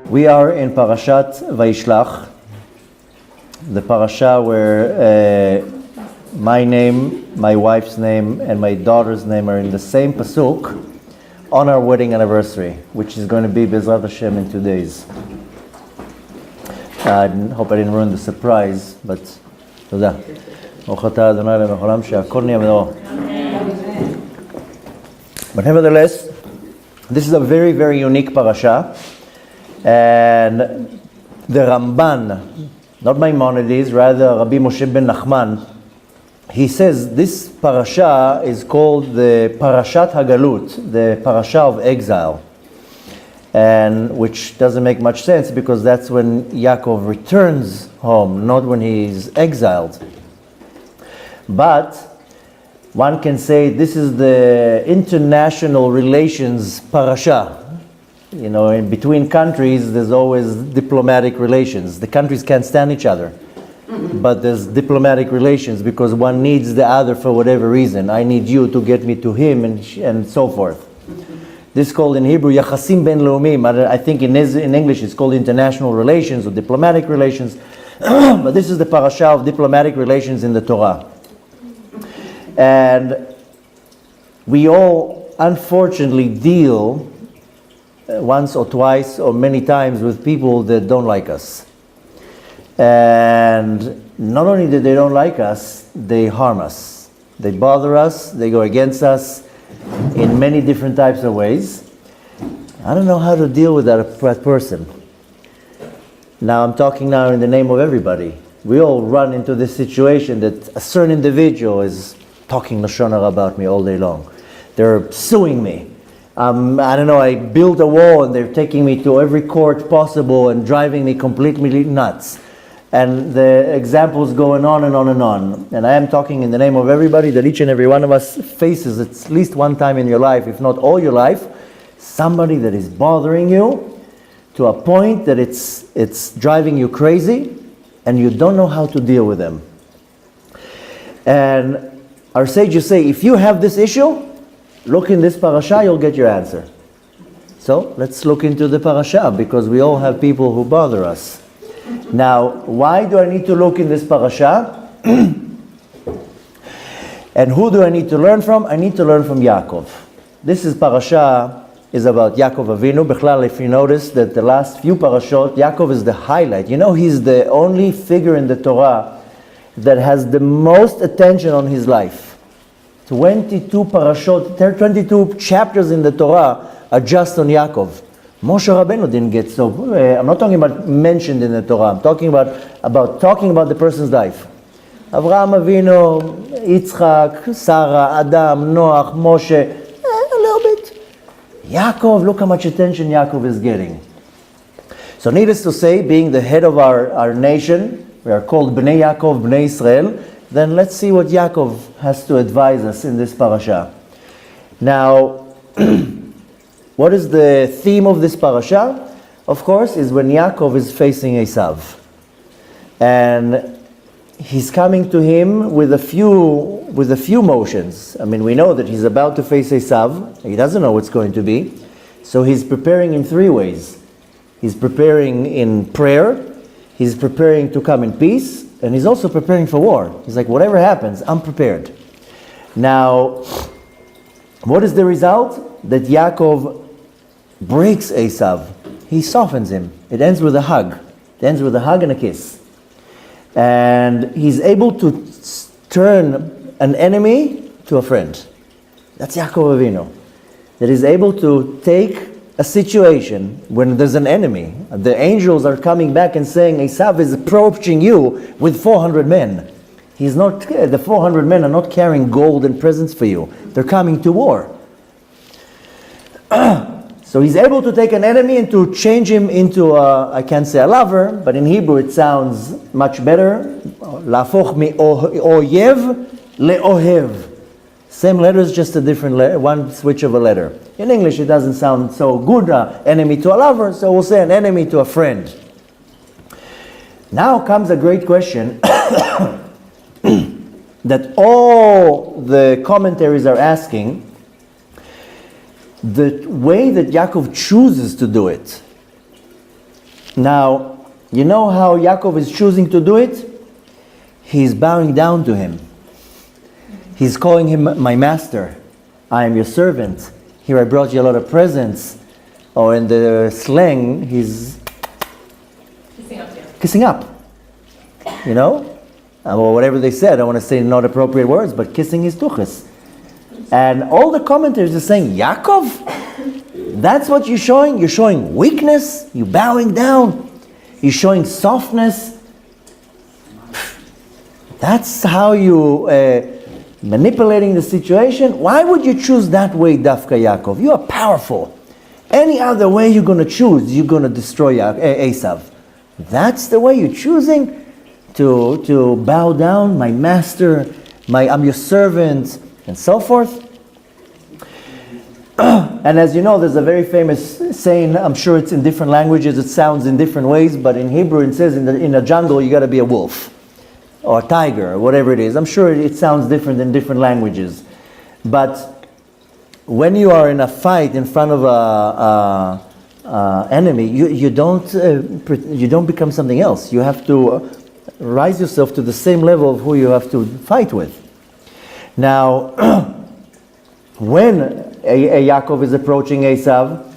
We are in Parashat Vayishlach, the parasha where my name, my wife's name, and my daughter's name are in the same pasuk on our wedding anniversary, which is going to be Bezrat Hashem in 2 days. I hope I didn't ruin the surprise, but תודה. ברוך אתה אדוני אלוהינו מלך שהכל נהיה בדברו. But nevertheless, this is a very, very unique parasha. And the Ramban, not Maimonides, rather Rabbi Moshe ben Nachman, he says this parasha is called the Parashat Hagalut, the parasha of exile. And which doesn't make much sense because that's when Yaakov returns home, not when he's exiled. But one can say this is the international relations parasha. You know, in between countries, there's always diplomatic relations. The countries can't stand each other. But there's diplomatic relations because one needs the other for whatever reason. I need you to get me to him and so forth. This is called in Hebrew, Yachasim Ben Leumim. I think in English it's called international relations or diplomatic relations. But this is the parasha of diplomatic relations in the Torah. And we all, unfortunately, deal once or twice or many times with people that don't like us. And not only that they don't like us, they harm us. They bother us, they go against us in many different types of ways. I don't know how to deal with that person. Now I'm talking now in the name of everybody. We all run into this situation that a certain individual is talking Lashon Hara about me all day long. They're suing me. I don't know, I built a wall and they're taking me to every court possible and driving me completely nuts. And the examples going on and on and on. And I am talking in the name of everybody that each and every one of us faces at least one time in your life, if not all your life, somebody that is bothering you to a point that it's driving you crazy and you don't know how to deal with them. And our sages say, if you have this issue, look in this parasha, you'll get your answer. So let's look into the parasha because we all have people who bother us. Now, why do I need to look in this parasha? And who do I need to learn from? I need to learn from Yaakov. This parasha is about Yaakov Avinu. Bechlal, if you notice that the last few parashot, Yaakov is the highlight. You know, he's the only figure in the Torah that has the most attention on his life. 22 parashot, 22 chapters in the Torah are just on Yaakov. Moshe Rabbeinu didn't get so. I'm not talking about mentioned in the Torah. I'm talking about talking about the person's life. Avraham Avinu, Yitzchak, Sarah, Adam, Noach, Moshe, a little bit. Yaakov, look how much attention Yaakov is getting. So needless to say, being the head of our nation, we are called Bnei Yaakov, Bnei Israel. Then let's see what Yaakov has to advise us in this parasha. Now, what is the theme of this parasha? Of course, is when Yaakov is facing Esav. And he's coming to him with a few motions. I mean, we know that he's about to face Esav. He doesn't know what's going to be. So he's preparing in 3 ways. He's preparing in prayer. He's preparing to come in peace. And he's also preparing for war. He's like, whatever happens, I'm prepared. Now, what is the result? That Yaakov breaks Esav. He softens him. It ends with a hug. It ends with a hug and a kiss. And he's able to turn an enemy to a friend. That's Yaakov Avinu. That is able to take a situation when there's an enemy. The angels are coming back and saying, Esav is approaching you with 400 men. The 400 men are not carrying gold and presents for you. They're coming to war. So he's able to take an enemy and to change him into I can't say a lover, but in Hebrew it sounds much better. Lafoch mi oyev leohev. Same letters, just a different letter, one switch of a letter. In English, it doesn't sound so good, enemy to a lover, so we'll say an enemy to a friend. Now comes a great question that all the commentaries are asking. The way that Yaakov chooses to do it Now, you know how Yaakov is choosing to do it? He's bowing down to him. He's calling him my master. I am your servant. Here I brought you a lot of presents. Or in the slang, he's kissing up. You know? Or whatever they said. I don't want to say not appropriate words, but kissing his tuchus. And all the commentators are saying, Yaakov? That's what you're showing? You're showing weakness? You're bowing down? You're showing softness? That's how you manipulating the situation? Why would you choose that way, Dafka Yaakov? You are powerful. Any other way you're going to choose, you're going to destroy Esav. That's the way you're choosing to bow down, my master, I'm your servant, and so forth. And as you know, there's a very famous saying, I'm sure it's in different languages, it sounds in different ways, but in Hebrew it says in a jungle you got to be a wolf or a tiger or whatever it is. I'm sure it sounds different in different languages. But when you are in a fight in front of a enemy, you don't become something else. You have to rise yourself to the same level of who you have to fight with. Now, when Yaakov is approaching Esav,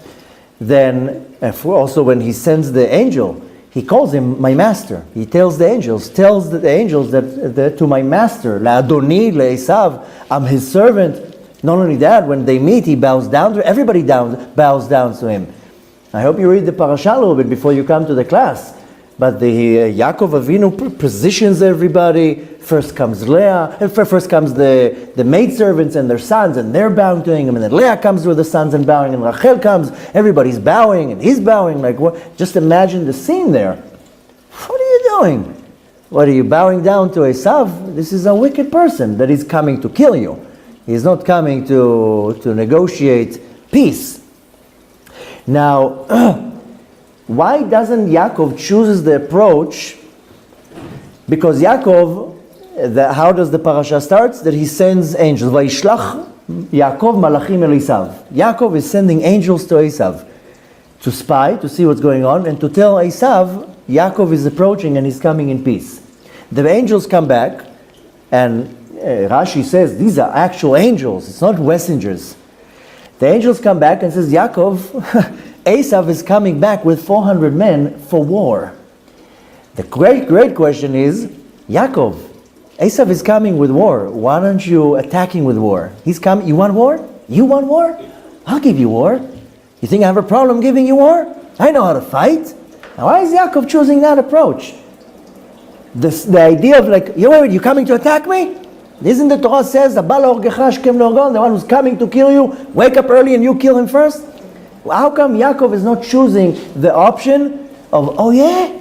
then also when he sends the angel, he calls him my master. He tells the angels that to my master, La'adoni, Le'esav, I'm his servant. Not only that, when they meet, he bows down to everybody bows down to him. I hope you read the Parashat a little bit before you come to the class. But the Yaakov Avinu positions everybody. First comes Leah, first comes the maidservants and their sons, and they're bowing to him. And then Leah comes with the sons and bowing, and Rachel comes. Everybody's bowing, and he's bowing. Like what? Just imagine the scene there. What are you doing? What are you bowing down to Esav? This is a wicked person that is coming to kill you. He's not coming to negotiate peace. Now, why doesn't Yaakov choose the approach? Because Yaakov, how does the parasha start? That he sends angels. Vayishlach Yaakov malachim el Esav. Yaakov is sending angels to Esav to spy, to see what's going on, and to tell Esav, Yaakov is approaching and he's coming in peace. The angels come back, and Rashi says these are actual angels. It's not messengers. The angels come back and says, Yaakov, Esav is coming back with 400 men for war. The great question is, Yaakov, Esav is coming with war. Why aren't you attacking with war? He's coming. You want war? You want war? I'll give you war. You think I have a problem giving you war? I know how to fight. Now, why is Yaakov choosing that approach? The idea of like, you coming to attack me? Isn't the Torah says, the one who's coming to kill you, wake up early and you kill him first? How come Yaakov is not choosing the option of, oh yeah?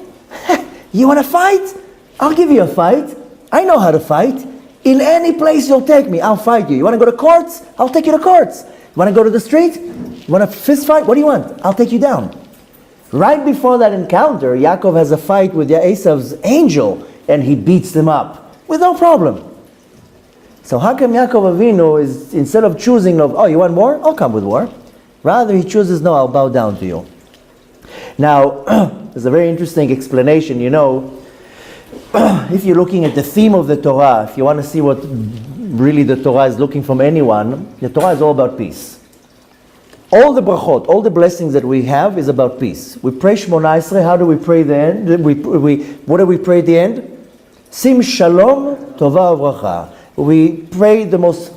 You want to fight? I'll give you a fight. I know how to fight. In any place you'll take me, I'll fight you. You want to go to courts? I'll take you to courts. You want to go to the street? You want a fist fight? What do you want? I'll take you down. Right before that encounter, Yaakov has a fight with Esav's angel, and he beats them up with no problem. So how come Yaakov Avinu is, instead of choosing, oh, you want war? I'll come with war. Rather, he chooses, no, I'll bow down to you. Now, there's a very interesting explanation. You know, if you're looking at the theme of the Torah, if you want to see what really the Torah is looking from anyone, the Torah is all about peace. All the brachot, all the blessings that we have is about peace. We pray Shmona Esrei. How do we pray the end? What do we pray at the end? Sim shalom tova uvracha. We pray the most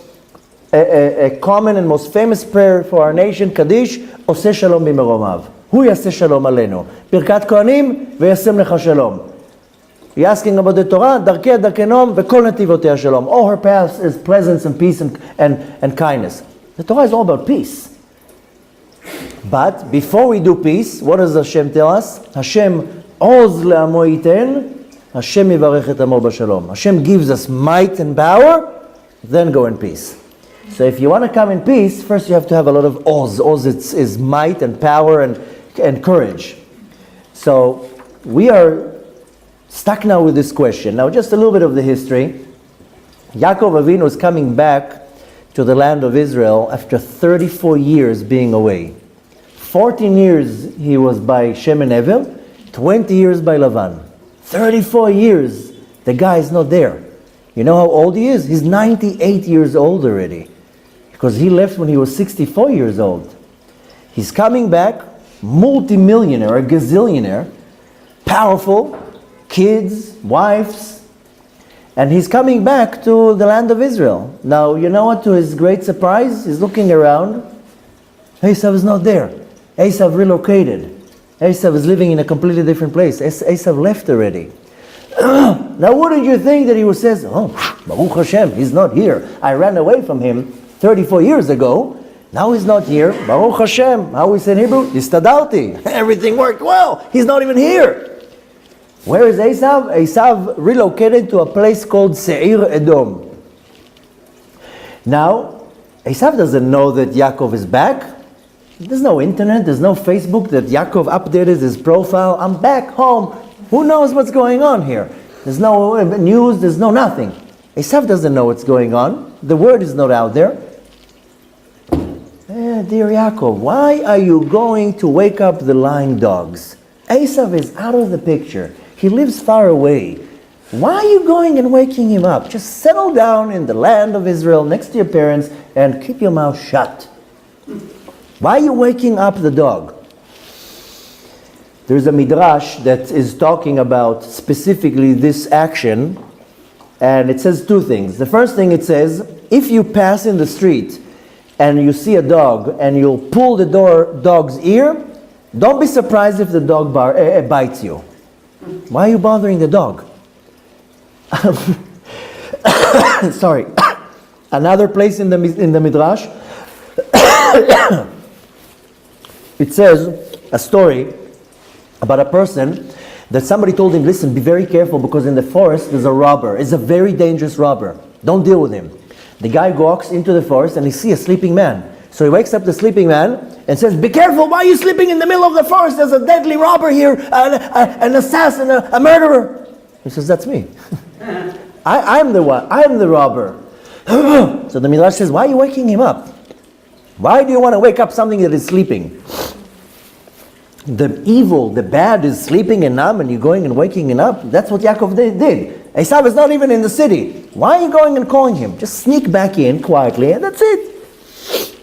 a common and most famous prayer for our nation, Kaddish, Oseh Shalom b'meromav. Hu yaseh shalom aleinu. Birkat Kohanim v'yasem lecha shalom. You're asking about the Torah, Darkei Darkenom v'kol nativotei shalom. All her paths is presence and peace and kindness. The Torah is all about peace. But before we do peace, what does Hashem tell us? Hashem oz le'amo yiten. Hashem yivarech et amo b'shalom. Hashem gives us might and power, then go in peace. So if you want to come in peace, first you have to have a lot of oz. Oz is might and power and courage. So we are stuck now with this question. Now just a little bit of the history. Yaakov Avinu is coming back to the land of Israel after 34 years being away. 14 years he was by Shem and Evel, 20 years by Lavan. 34 years, the guy is not there. You know how old he is? He's 98 years old already. Because he left when he was 64 years old. He's coming back, multi-millionaire, a gazillionaire, powerful, kids, wives, and he's coming back to the land of Israel. Now, you know what, to his great surprise, he's looking around. Esav is not there. Esav relocated. Esav is living in a completely different place. Esav left already. Now wouldn't you think that he says, oh, Baruch Hashem, he's not here. I ran away from him 34 years ago. Now he's not here. Baruch Hashem. How we say in Hebrew? Istadarti. Everything worked well. He's not even here. Where is Esav? Esav relocated to a place called Seir Edom. Now, Esav doesn't know that Yaakov is back. There's no internet, there's no Facebook that Yaakov updated his profile. I'm back home. Who knows what's going on here? There's no news, there's no nothing. Esav doesn't know what's going on. The word is not out there. Dear Yaakov, why are you going to wake up the lying dogs? Esav is out of the picture. He lives far away. Why are you going and waking him up? Just settle down in the land of Israel next to your parents and keep your mouth shut. Why are you waking up the dog? There's a midrash that is talking about specifically this action, and it says two things. The first thing it says, if you pass in the street and you see a dog and you'll pull the dog's ear, don't be surprised if the dog bites you. Why are you bothering the dog? Sorry. Another place in the midrash, it says a story about a person that somebody told him, listen, be very careful because in the forest there's a robber. It's a very dangerous robber. Don't deal with him. The guy walks into the forest and he sees a sleeping man. So he wakes up the sleeping man and says, be careful, why are you sleeping in the middle of the forest? There's a deadly robber here, an assassin, a murderer. He says, that's me. I'm the one, I'm the robber. So the Midrash says, why are you waking him up? Why do you want to wake up something that is sleeping? The evil, the bad is sleeping and numb and you're going and waking him up. That's what Yaakov did. Esav is not even in the city. Why are you going and calling him? Just sneak back in quietly and that's it.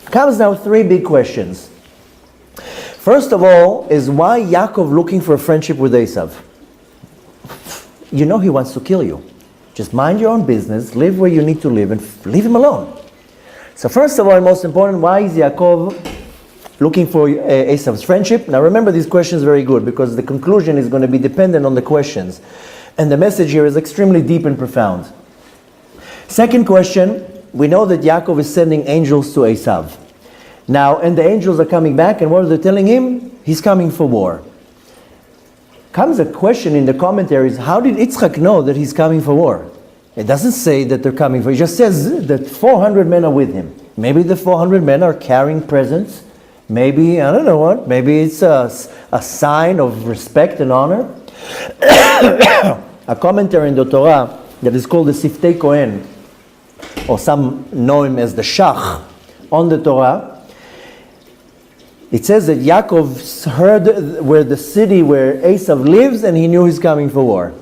Comes now three big questions. First of all is why Yaakov looking for a friendship with Esav? You know he wants to kill you. Just mind your own business, live where you need to live and leave him alone. So first of all, and most important, why is Yaakov looking for Esav's friendship? Now remember these questions very good because the conclusion is going to be dependent on the questions. And the message here is extremely deep and profound. Second question, we know that Yaakov is sending angels to Esav. Now, and the angels are coming back and what are they telling him? He's coming for war. Comes a question in the commentaries, how did Yitzchak know that he's coming for war? It doesn't say that they're coming for, it just says that 400 men are with him. Maybe the 400 men are carrying presents. Maybe, I don't know what, maybe it's a sign of respect and honor. A commentary in the Torah that is called the Siftei Kohen, or some know him as the Shach, on the Torah. It says that Yaakov heard where the city where Esav lives and he knew he's coming for war.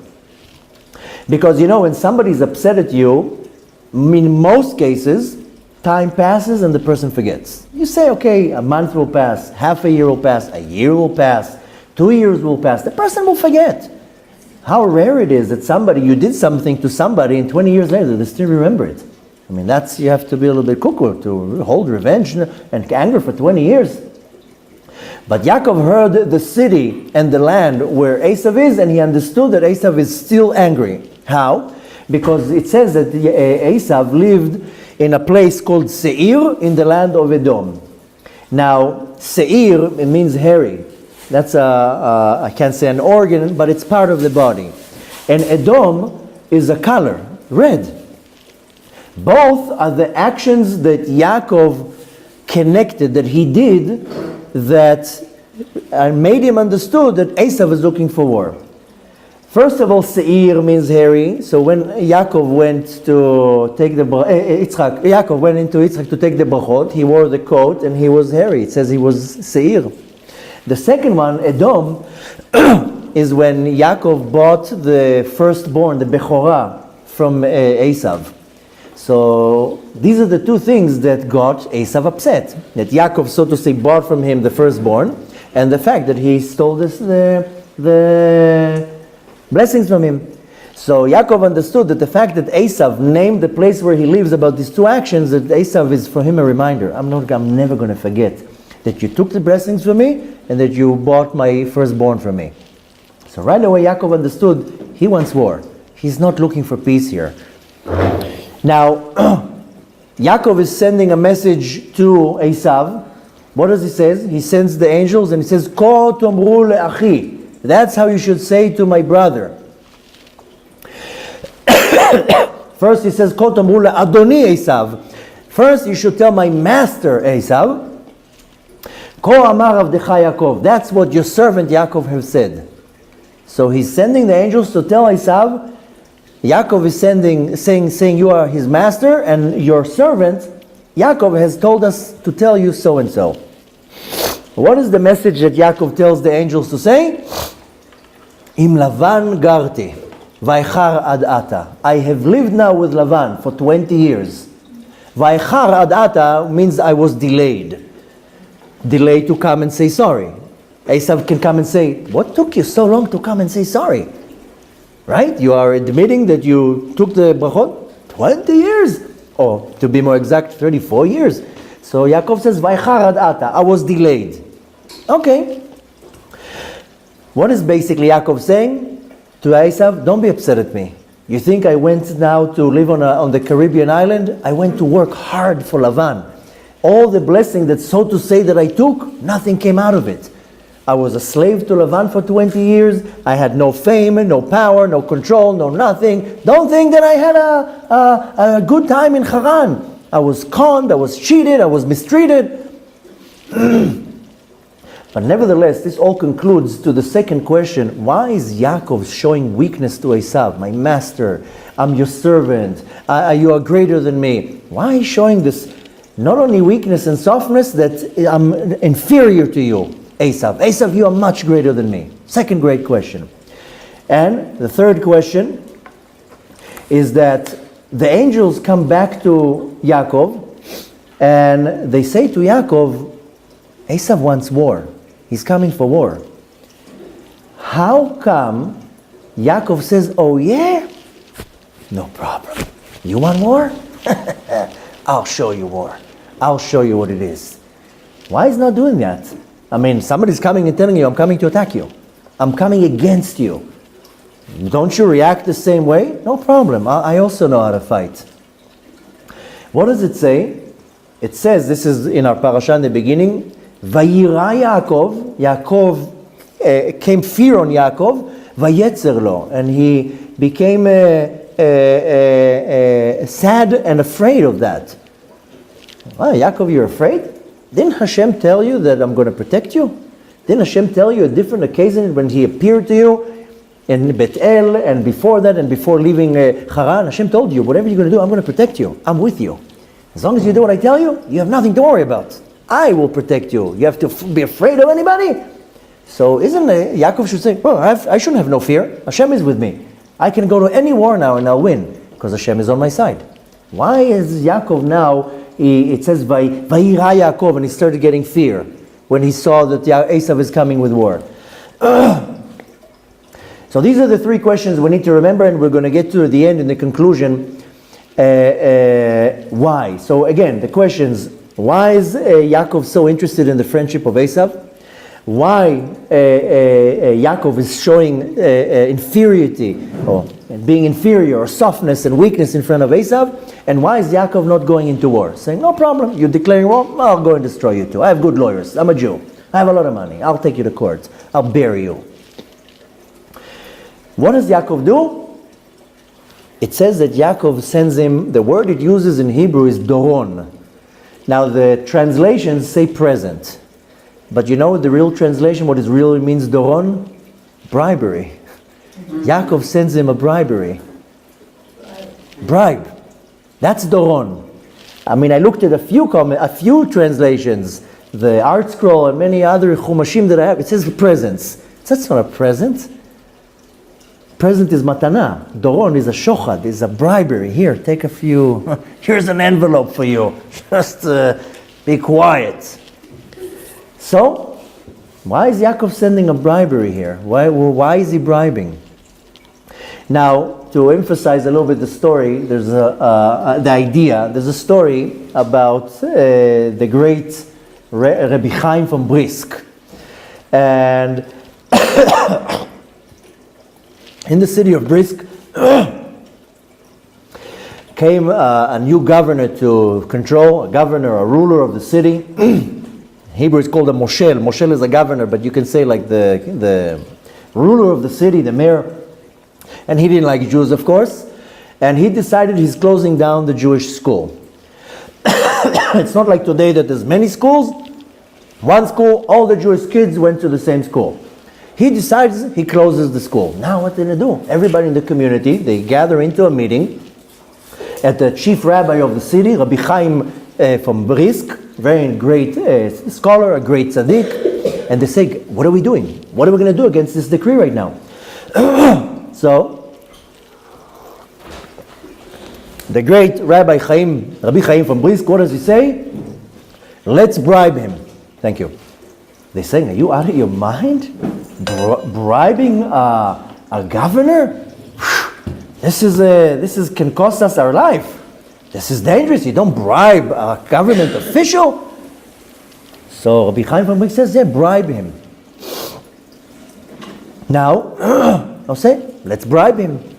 Because you know, when somebody's upset at you, in most cases, time passes and the person forgets. You say, okay, a month will pass, half a year will pass, a year will pass, 2 years will pass. The person will forget. How rare it is that you did something to somebody and 20 years later they still remember it. I mean, you have to be a little bit cuckoo to hold revenge and anger for 20 years. But Yaakov heard the city and the land where Esav is, and he understood that Esav is still angry. How? Because it says that Esav lived in a place called Seir in the land of Edom. Now, Seir, it means hairy. That's I can't say an organ, but it's part of the body. And Edom is a color, red. Both are the actions that Yaakov connected, that he did, that made him understood that Esav is looking for war. First of all, Seir means hairy. So when Yaakov went to take Yaakov went into Yitzchak to take the brachot, he wore the coat and he was hairy. It says he was Seir. The second one, Edom, is when Yaakov bought the firstborn, the Bechorah, from Esav. So these are the two things that got Esav upset. That Yaakov, so to say, bought from him the firstborn, and the fact that he stole the blessings from him. So Yaakov understood that the fact that Esav named the place where he lives about these two actions, that Esav is for him a reminder. I'm never going to forget that you took the blessings from me and that you bought my firstborn from me. So right away Yaakov understood he wants war. He's not looking for peace here. Now, Yaakov is sending a message to Esav. What does he say? He sends the angels and he says, Ko tomru le'achi. That's how you should say to my brother. First he says, Ko tomru le'adoni Esav. First you should tell my master Esav. Ko amar avdecha Yaakov. That's what your servant Yaakov has said. So he's sending the angels to tell Esav, Yaakov is saying you are his master, and your servant Yaakov has told us to tell you so and so. What is the message that Yaakov tells the angels to say? Im Lavan garti, vaychar ad ata. I have lived now with Lavan for 20 years. Vaychar ad ata means I was delayed. Delayed to come and say sorry. Esav can come and say, what took you so long to come and say sorry? Right? You are admitting that you took the brachot 20 years. Or to be more exact, 34 years. So Yaakov says, Vaychar ad ata, I was delayed. Okay. What is basically Yaakov saying to Esav? Don't be upset at me. You think I went now to live on the Caribbean island? I went to work hard for Lavan. All the blessing that, so to say, that I took, nothing came out of it. I was a slave to Lavan for 20 years. I had no fame, no power, no control, no nothing. Don't think that I had a good time in Haran. I was conned, I was cheated, I was mistreated. But nevertheless, this all concludes to the second question. Why is Yaakov showing weakness to Esav? My master, I'm your servant, you are greater than me. Why is he showing this not only weakness and softness, that I'm inferior to you? Esav, you are much greater than me. Second great question. And the third question is that the angels come back to Yaakov and they say to Yaakov, Esav wants war. He's coming for war. How come Yaakov says, oh yeah? No problem. You want war? I'll show you war. I'll show you what it is. Why is he not doing that? I mean, somebody's coming and telling you, I'm coming to attack you. I'm coming against you. Don't you react the same way? No problem. I also know how to fight. What does it say? It says, this is in our parasha in the beginning, Vayira Yaakov, Yaakov came fear on Yaakov, Vayetzer lo, and he became sad and afraid of that. Oh, Yaakov, you're afraid? Didn't Hashem tell you that I'm going to protect you? Didn't Hashem tell you a different occasion when He appeared to you in Bet-El and before that and before leaving Haran? Hashem told you, whatever you're going to do, I'm going to protect you. I'm with you. As long as you do what I tell you, you have nothing to worry about. I will protect you. You have to be afraid of anybody? So isn't Yaakov should say, well, I shouldn't have no fear. Hashem is with me. I can go to any war now and I'll win because Hashem is on my side. Why is Yaakov now, it says, Vayira Yaakov, and he started getting fear when he saw that Esav is coming with war. So these are the three questions we need to remember, and we're going to get to the end in the conclusion. Why? So again, the questions, why is Yaakov so interested in the friendship of Esav? Why Yaakov is showing inferiority, or being inferior, or softness and weakness in front of Esav? And why is Yaakov not going into war? Saying, no problem, you're declaring war, I'll go and destroy you too. I have good lawyers, I'm a Jew, I have a lot of money, I'll take you to court, I'll bury you. What does Yaakov do? It says that Yaakov sends him, the word it uses in Hebrew is doron. Now the translations say present. But you know the real translation, what it really means doron? Bribery. Yaakov sends him a bribery. Bribe. That's doron. I mean, I looked at a few translations. the art scroll and many other chumashim that I have, it says presents. That's not a present. Present is matana. Doron is a shochad, is a bribery. Here, take a few. Here's an envelope for you. Just be quiet. So, why is Yaakov sending a bribery here? Why is he bribing? Now, to emphasize a little bit the story, there's the idea. There's a story about the great Rabbi Chaim from Brisk, and in the city of Brisk came a new governor to control, a ruler of the city. Hebrew is called a moshel. Moshel is a governor, but you can say like the ruler of the city, the mayor. And he didn't like Jews, of course. And he decided he's closing down the Jewish school. It's not like today that there's many schools. One school, all the Jewish kids went to the same school. He decides he closes the school. Now what did they do? Everybody in the community, they gather into a meeting at the chief rabbi of the city, Rabbi Chaim from Brisk, very great scholar, a great tzaddik. And they say, what are we doing? What are we going to do against this decree right now? So, the great Rabbi Chaim from Brisk, what does he say? Let's bribe him. Thank you. They're saying, are you out of your mind? Bribing a governor? This can cost us our life. This is dangerous. You don't bribe a government official. So Rabbi Chaim from Brisk says, yeah, bribe him. Now, I'll say, let's bribe him.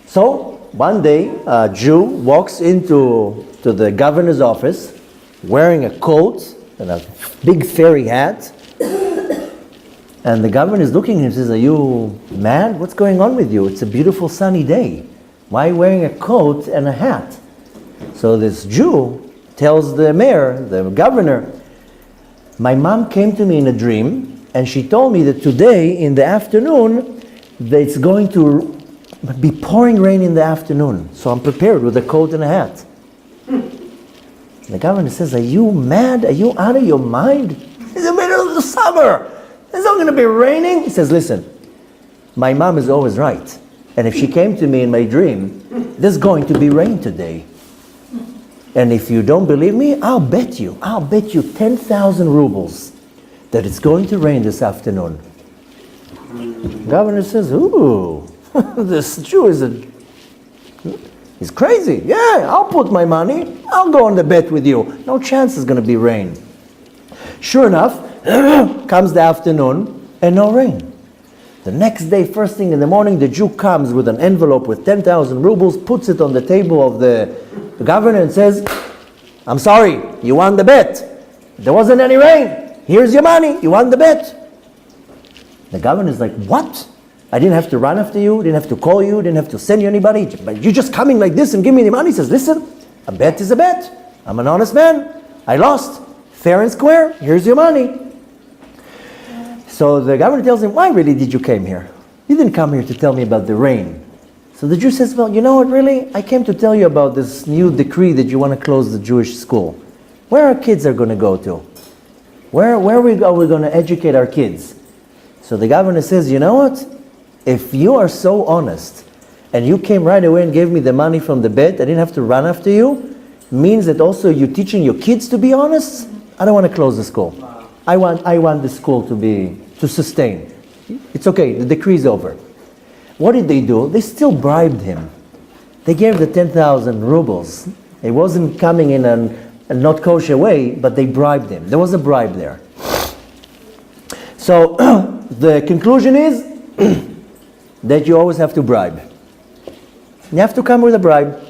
So one day, a Jew walks into the governor's office wearing a coat and a big fairy hat. And the governor is looking at him and says, are you mad? What's going on with you? It's a beautiful sunny day. Why are you wearing a coat and a hat? So this Jew tells the mayor, the governor, my mom came to me in a dream and she told me that today in the afternoon that it's going to be pouring rain in the afternoon. So I'm prepared with a coat and a hat. The governor says, are you mad? Are you out of your mind? It's the middle of the summer. It's not going to be raining. He says, listen, my mom is always right. And if she came to me in my dream, there's going to be rain today. And if you don't believe me, I'll bet you 10,000 rubles that it's going to rain this afternoon. The governor says, ooh, this Jew he's crazy. Yeah, I'll put my money. I'll go on the bet with you. No chance it's going to be rain. Sure enough, comes the afternoon and no rain. The next day, first thing in the morning, the Jew comes with an envelope with 10,000 rubles, puts it on the table of the governor and says, I'm sorry, you won the bet. There wasn't any rain. Here's your money. You won the bet. The governor is like, what? I didn't have to run after you, didn't have to call you, didn't have to send you anybody. But you're just coming like this and give me the money. He says, listen, a bet is a bet. I'm an honest man. I lost. Fair and square. Here's your money. So the governor tells him, why really did you come here? You didn't come here to tell me about the rain. So the Jew says, well, you know what, really? I came to tell you about this new decree that you want to close the Jewish school. Where our kids are going to go to? Where are we going to educate our kids? So the governor says, you know what? If you are so honest, and you came right away and gave me the money from the bet, I didn't have to run after you, means that also you're teaching your kids to be honest? I don't want to close the school. Wow. I want the school to sustain. It's okay, the decree is over. What did they do? They still bribed him. They gave the 10,000 rubles. It wasn't coming in a not kosher way, but they bribed him. There was a bribe there. So the conclusion is that you always have to bribe. You have to come with a bribe.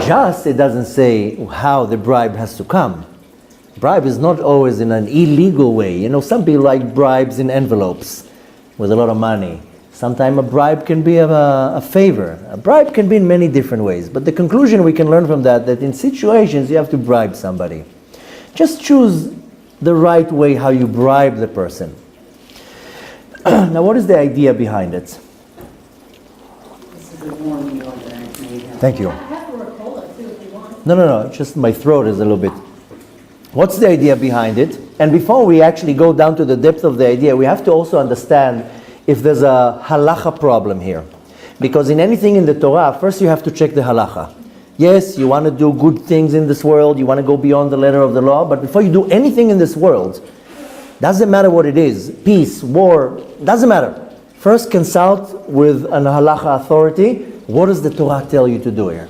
Just, it doesn't say how the bribe has to come. Bribe is not always in an illegal way. You know, some people like bribes in envelopes with a lot of money. Sometimes a bribe can be a favor. A bribe can be in many different ways. But the conclusion we can learn from that in situations you have to bribe somebody. Just choose the right way how you bribe the person. Now, what is the idea behind it? This is a warm meal that I made. Thank you. I have to roll it too if you want. No. Just my throat is a little bit. What's the idea behind it? And before we actually go down to the depth of the idea, we have to also understand if there's a halacha problem here. Because in anything in the Torah, first you have to check the halacha. Yes, you want to do good things in this world, you want to go beyond the letter of the law, but before you do anything in this world, doesn't matter what it is, peace, war, doesn't matter. First consult with an halacha authority. What does the Torah tell you to do here?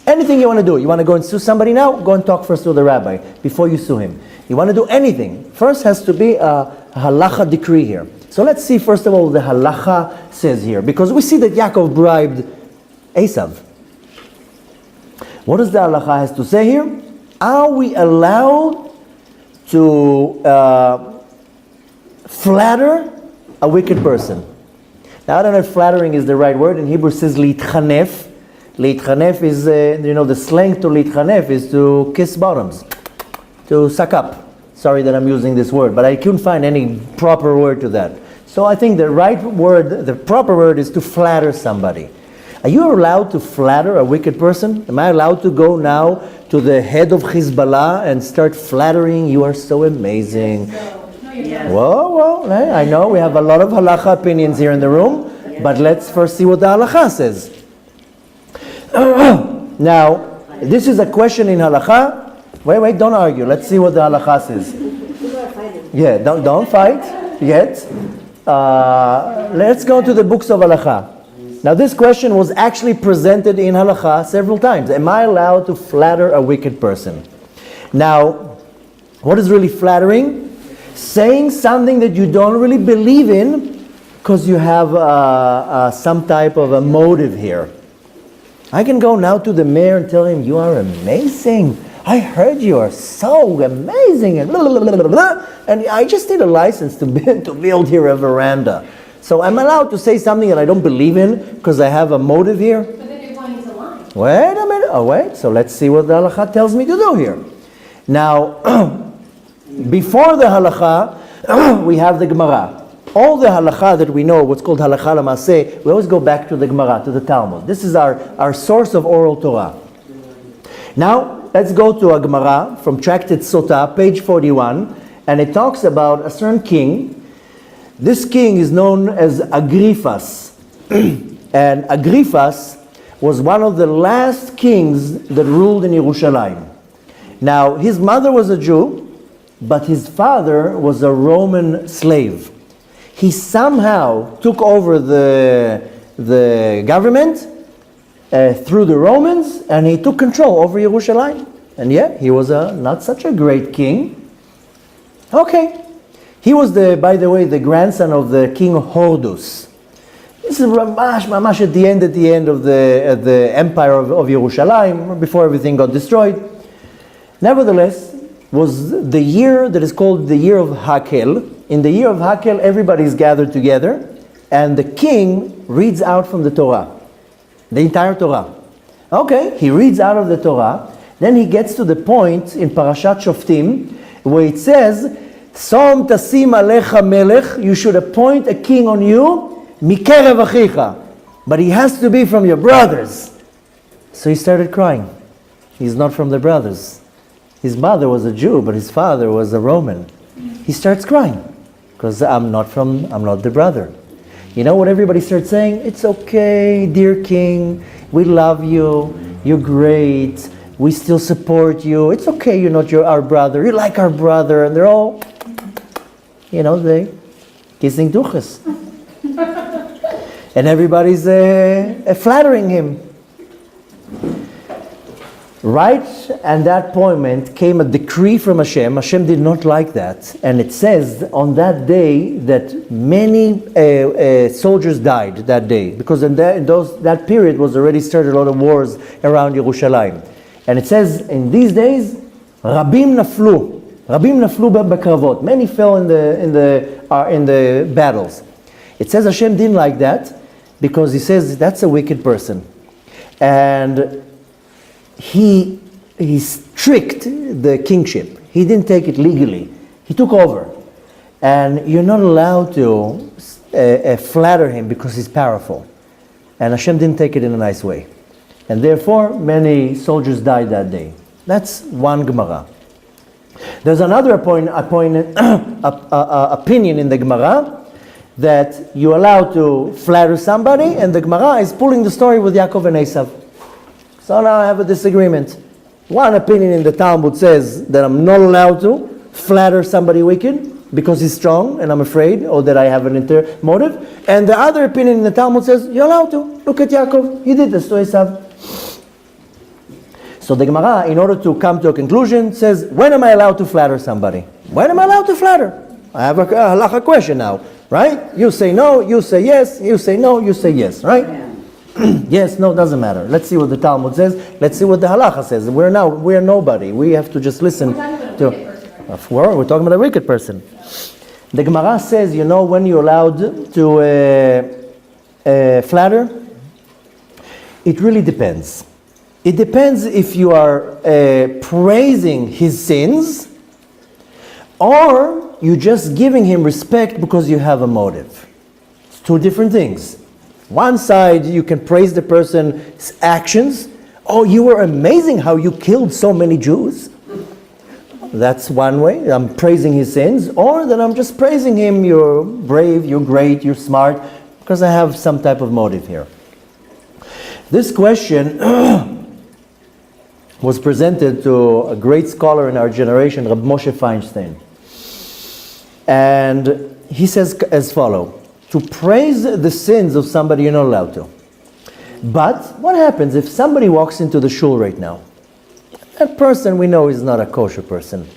Anything you want to do. You want to go and sue somebody now? Go and talk first to the rabbi before you sue him. You want to do anything, first has to be a halacha decree here. So let's see first of all what the halacha says here. Because we see that Yaakov bribed Esav. What does the halacha has to say here? Are we allowed to flatter a wicked person? Now I don't know if flattering is the right word. In Hebrew it says litchanef. Litchanef is, the slang to litchanef is to kiss bottoms, to suck up. Sorry that I'm using this word, but I couldn't find any proper word to that. So I think the right word, the proper word is to flatter somebody. Are you allowed to flatter a wicked person? Am I allowed to go now to the head of Hezbollah and start flattering? You are so amazing. Whoa, hey, I know we have a lot of halacha opinions here in the room, but let's first see what the halacha says. Now, this is a question in halacha. Wait, don't argue. Let's see what the halacha says. Yeah, don't fight yet. Let's go to the books of halacha. Now, this question was actually presented in halacha several times. Am I allowed to flatter a wicked person? Now, what is really flattering? Saying something that you don't really believe in because you have some type of a motive here. I can go now to the mayor and tell him, you are amazing. I heard you are so amazing. And blah, blah, blah, blah, blah. And I just need a license to build here a veranda. So I'm allowed to say something that I don't believe in because I have a motive here. But then you're going to lie. Wait a minute. Oh, wait. So let's see what the halakha tells me to do here. Now, before the halakha, we have the Gemara. All the halakha that we know, what's called halakha l'maseh, we always go back to the Gemara, to the Talmud. This is our source of oral Torah. Now, let's go to a Gemara from Tractate Sotah, page 41, and it talks about a certain king. This king is known as Agriphas. And Agriphas was one of the last kings that ruled in Yerushalayim. Now, his mother was a Jew, but his father was a Roman slave. He somehow took over the government through the Romans, and he took control over Yerushalayim. And yeah, he was not such a great king. Okay. He was, by the way, the grandson of the king Hordus. This is mamash at the end of the empire of Yerushalayim, before everything got destroyed. Nevertheless, was the year that is called the year of Hakel. In the year of Hakel, everybody is gathered together, and the king reads out from the Torah, the entire Torah. Okay, he reads out of the Torah. Then he gets to the point in Parashat Shoftim where it says, Som tasim alecha melech, you should appoint a king on you, mikerev achicha, but he has to be from your brothers. So he started crying. He's not from the brothers. His mother was a Jew, but his father was a Roman. He starts crying because I'm not the brother. You know what everybody starts saying? It's okay, dear king, we love you, you're great, we still support you. It's okay, you're not our brother, you're like our brother. And they're all, they kissing duches. And everybody's flattering him. Right at that point came a decree from Hashem. Hashem did not like that. And it says on that day that many soldiers died that day. Because in that period was already started a lot of wars around Yerushalayim. And it says in these days, Rabim naflu. Rabim naflu b'kravot. Many fell in the battles. It says Hashem didn't like that because he says that's a wicked person. And he strict the kingship. He didn't take it legally. He took over. And you're not allowed to flatter him because he's powerful. And Hashem didn't take it in a nice way. And therefore, many soldiers died that day. That's one Gemara. There's another opinion in the Gemara that you're allowed to flatter somebody, and the Gemara is pulling the story with Yaakov and Esav. So now I have a disagreement. One opinion in the Talmud says that I'm not allowed to flatter somebody wicked because he's strong and I'm afraid, or that I have an motive. And the other opinion in the Talmud says you're allowed to. Look at Yaakov, he did this to Esav. So the Gemara, in order to come to a conclusion, says, when am I allowed to flatter somebody? When am I allowed to flatter? I have a halacha question now, right? You say no, you say yes, you say no, you say yes, right? Yes, no, doesn't matter. Let's see what the Talmud says. Let's see what the halacha says. We're nobody. We have to just listen to. We're talking about a wicked person. The Gemara says, when you're allowed to flatter, it really depends. It depends if you are praising his sins, or you're just giving him respect because you have a motive. It's two different things. One side, you can praise the person's actions. Oh, you were amazing how you killed so many Jews. That's one way. I'm praising his sins. Or that I'm just praising him. You're brave, you're great, you're smart, because I have some type of motive here. This question was presented to a great scholar in our generation, Rabbi Moshe Feinstein. And he says as follows: to praise the sins of somebody you're not allowed to. But what happens if somebody walks into the shul right now? That person we know is not a kosher person.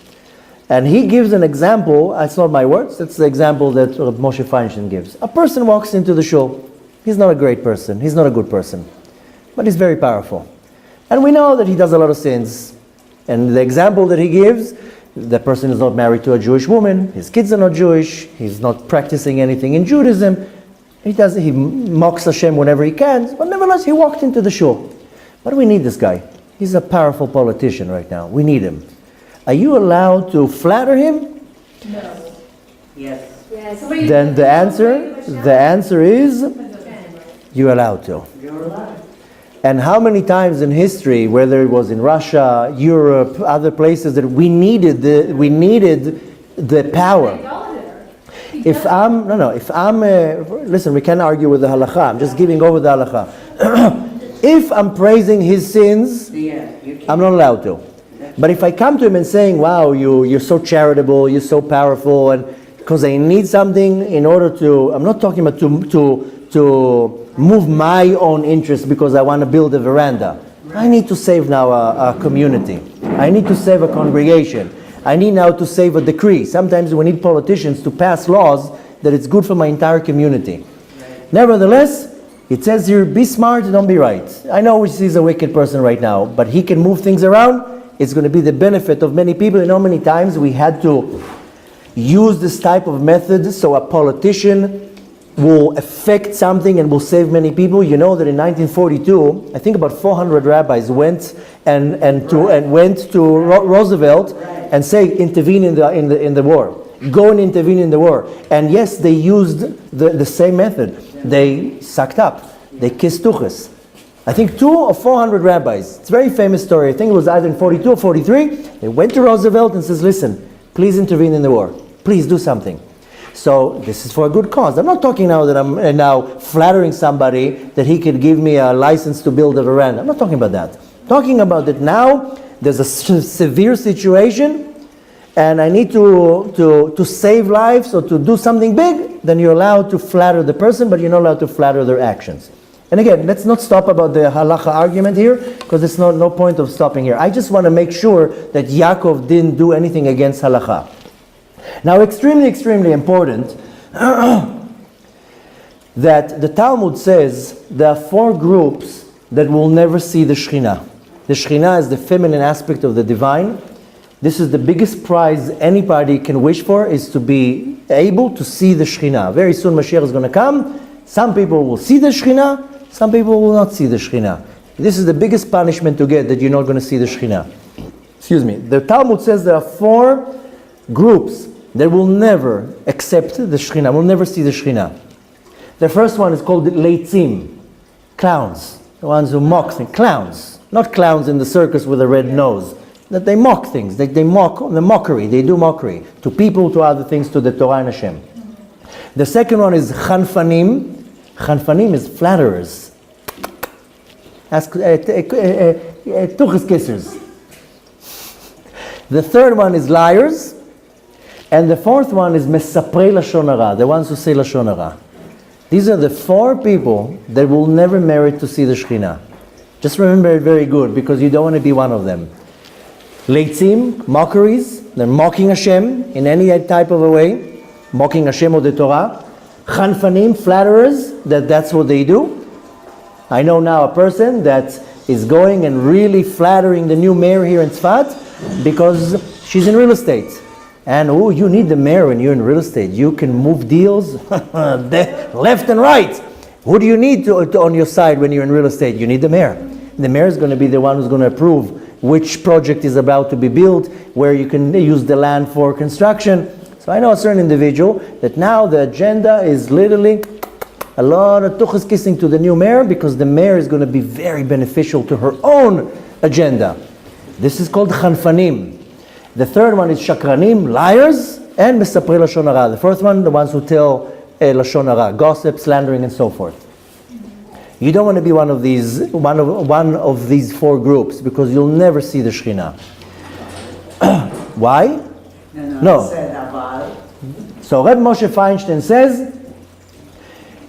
And he gives an example, that's not my words, that's the example that Rabbi Moshe Feinstein gives. A person walks into the shul. He's not a great person, he's not a good person, but he's very powerful. And we know that he does a lot of sins. And the example that he gives, the person is not married to a Jewish woman, his kids are not Jewish, he's not practicing anything in Judaism, he mocks Hashem whenever he can, but nevertheless he walked into the shul. But we need this guy. He's a powerful politician right now. We need him. Are you allowed to flatter him? No. Yes. Then the answer is you're allowed to. You're allowed. And how many times in history, whether it was in Russia, Europe, other places, that we needed the power. Listen, we can't argue with the halakha. I'm just giving over the halakha. If I'm praising his sins, I'm not allowed to. But if I come to him and saying, wow, you're so charitable, you're so powerful, and because I need something in order to, I'm not talking about to move my own interest because I want to build a veranda. I need to save now a community. I need to save a congregation. I need now to save a decree. Sometimes we need politicians to pass laws that it's good for my entire community. Nevertheless, it says here, be smart, don't be right. I know he's a wicked person right now, but he can move things around. It's going to be the benefit of many people. You know, many times we had to use this type of method so a politician will affect something and will save many people. You know that in 1942, I think about 400 rabbis went went to Roosevelt and say, intervene in the war. Go and intervene in the war. And yes, they used the same method. They sucked up. They kissed tuchas. I think 200 or 400 rabbis. It's a very famous story. I think it was either in 42 or 43. They went to Roosevelt and says, listen, please intervene in the war. Please do something. So this is for a good cause. I'm not talking now that I'm now flattering somebody that he could give me a license to build a veranda. I'm not talking about that. I'm talking about that now there's a severe situation and I need to save lives or to do something big, then you're allowed to flatter the person, but you're not allowed to flatter their actions. And again, let's not stop about the halacha argument here, because there's no point of stopping here. I just want to make sure that Yaakov didn't do anything against halacha. Now, extremely, extremely important that the Talmud says there are 4 groups that will never see the Shekhinah. The Shekhinah is the feminine aspect of the divine. This is the biggest prize anybody can wish for, is to be able to see the Shekhinah. Very soon Mashiach is going to come. Some people will see the Shekhinah, some people will not see the Shekhinah. This is the biggest punishment to get, that you're not going to see the Shekhinah. Excuse me. The Talmud says there are 4 groups that will never accept the Shekhinah, will never see the Shekhinah. The first one is called Leitzim, clowns, the ones who mock things, clowns. Not clowns in the circus with a red nose. that they mock things, they mock the mockery, they do mockery to people, to other things, to the Torah and Hashem. The second one is chanfanim. Chanfanim is flatterers. Ask tuchas kissers. The third one is liars. And the fourth one is mesaprei lashon hara, the ones who say lashon hara. These are the four people that will never merit to see the Shekhinah. Just remember it very good, because you don't want to be one of them. Leitzim, mockeries, they're mocking Hashem in any type of a way, mocking Hashem or the Torah. Chanfanim, flatterers, that's what they do. I know now a person that is going and really flattering the new mayor here in Tzfat because she's in real estate. And you need the mayor when you're in real estate. You can move deals left and right. Who do you need to on your side when you're in real estate? You need the mayor. The mayor is going to be the one who's going to approve which project is about to be built, where you can use the land for construction. So I know a certain individual that now the agenda is literally a lot of tuchas kissing to the new mayor, because the mayor is going to be very beneficial to her own agenda. This is called chanfanim. The third one is shakranim, liars, and mesaprei lashon hara. The fourth one, the ones who tell lashon hara, gossip, slandering, and so forth. You don't want to be one of these four groups, because you'll never see the Shekhinah. Why? No. So Reb Moshe Feinstein says,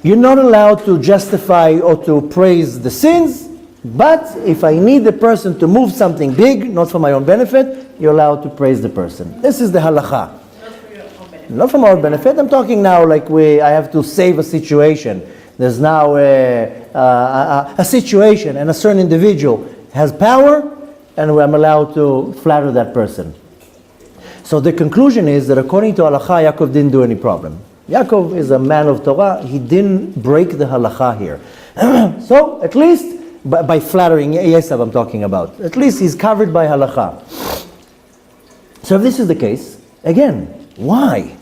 you're not allowed to justify or to praise the sins, but if I need the person to move something big, not for my own benefit, you're allowed to praise the person. This is the halacha. Not for my own benefit. I'm talking now like I have to save a situation. There's now a situation, and a certain individual has power, and I'm allowed to flatter that person. So the conclusion is that according to halacha, Yaakov didn't do any problem. Yaakov is a man of Torah. He didn't break the halacha here. So at least by flattering Esav, I'm talking about, at least he's covered by halacha. So if this is the case, again, why?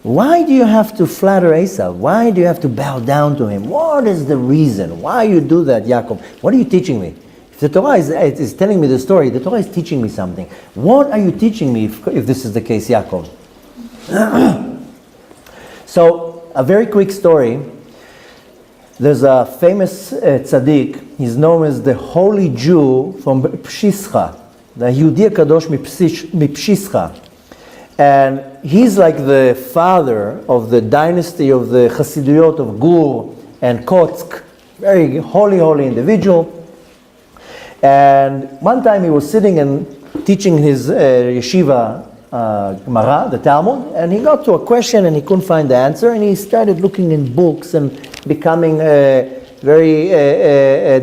Why do you have to flatter Esav? Why do you have to bow down to him? What is the reason? Why you do that, Yaakov? What are you teaching me? If the Torah is telling me the story, the Torah is teaching me something. What are you teaching me if this is the case, Yaakov? So, a very quick story. There's a famous tzaddik. He's known as the Holy Jew from Pshischa, the Yehudi Kadosh Mipshischa. And he's like the father of the dynasty of the Chassiduyot of Gur and Kotsk. Very holy individual. And one time he was sitting and teaching his yeshiva Gemara, the Talmud, and he got to a question and he couldn't find the answer, and he started looking in books and becoming very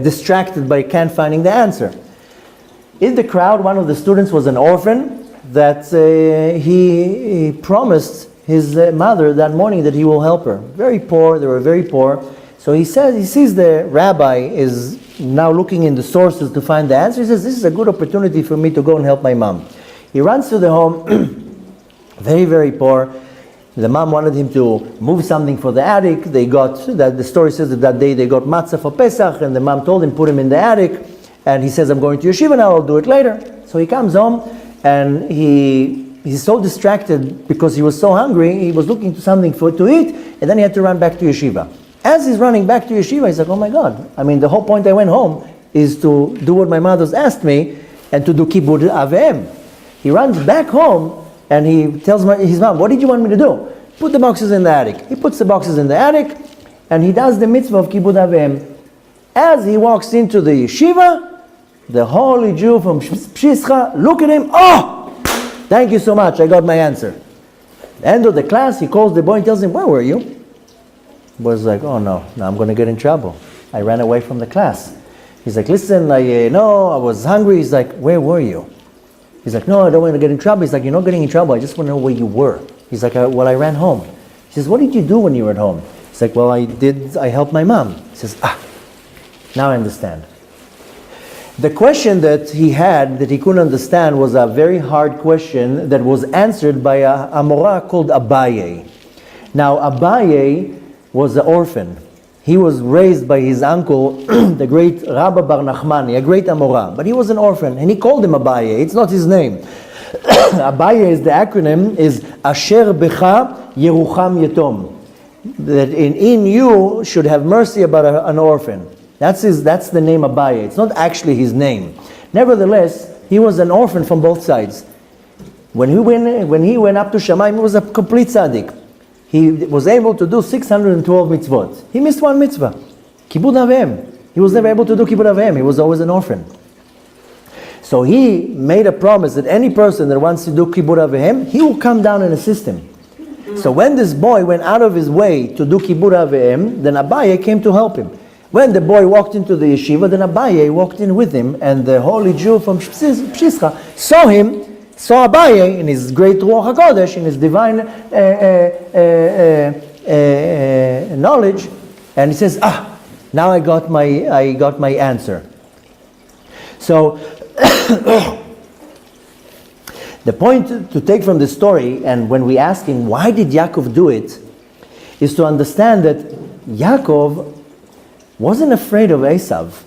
distracted by can't finding the answer. In the crowd, one of the students was an orphan that he promised his mother that morning that he will help her. Very poor, they were very poor. So he sees the rabbi is now looking in the sources to find the answer. He says, this is a good opportunity for me to go and help my mom. He runs to the home, very, very poor. The mom wanted him to move something for the attic. The story says that day they got matzah for Pesach, and the mom told him, put him in the attic. And he says, I'm going to yeshiva now, I'll do it later. So he comes home, and he's so distracted because he was so hungry, he was looking for something to eat, and then he had to run back to yeshiva. As he's running back to yeshiva, he's like, oh my God, I mean, the whole point I went home is to do what my mother's asked me and to do kibud avim. He runs back home and he tells his mom, what did you want me to do? Put the boxes in the attic. He puts the boxes in the attic and he does the mitzvah of kibud avim. As he walks into the yeshiva, the holy Jew from Pshischa, look at him, oh, thank you so much, I got my answer. At the end of the class, he calls the boy and tells him, where were you? The boy's like, oh no, now I'm going to get in trouble. I ran away from the class. He's like, listen, I was hungry. He's like, where were you? He's like, no, I don't want to get in trouble. He's like, you're not getting in trouble. I just want to know where you were. He's like, well, I ran home. He says, what did you do when you were at home? He's like, well, I helped my mom. He says, now I understand. The question that he had that he couldn't understand was a very hard question that was answered by a Morah called Abaye. Now, Abaye was an orphan. He was raised by his uncle, the great Rabbi Bar Nachmani, a great Amora. But he was an orphan, and he called him Abaye. It's not his name. Abaye is the acronym, is Asher Becha Yerucham Yetom. That in you should have mercy about an orphan. That's the name Abaye. It's not actually his name. Nevertheless, he was an orphan from both sides. When he went up to Shamayim, he was a complete tzaddik. He was able to do 612 mitzvot. He missed one mitzvah, Kibud Avim. He was never able to do Kibud Avim. He was always an orphan. So he made a promise that any person that wants to do Kibud Avim, he will come down and assist him. So when this boy went out of his way to do Kibud Avim, then Abaye came to help him. When the boy walked into the yeshiva, then Abaye walked in with him, and the holy Jew from Pshischa saw Abaye in his great Ruach HaKodesh, in his divine knowledge, and he says, now I got my answer. So the point to take from the story, and when we ask him why did Yaakov do it, is to understand that Yaakov wasn't afraid of Esav.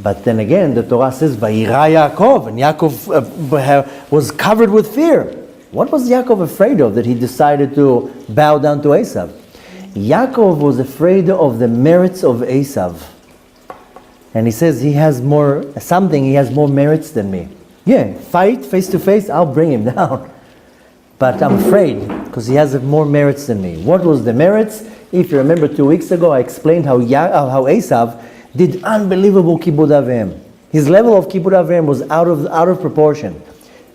But then again, the Torah says, Vayira Yaakov, and Yaakov was covered with fear. What was Yaakov afraid of that he decided to bow down to Esav? Yaakov was afraid of the merits of Esav. And he says he has more merits than me. Yeah, fight face to face, I'll bring him down. But I'm afraid, because he has more merits than me. What was the merits? If you remember 2 weeks ago, I explained how Esav did unbelievable Kibud Avim. His level of Kibud Avim was out of proportion.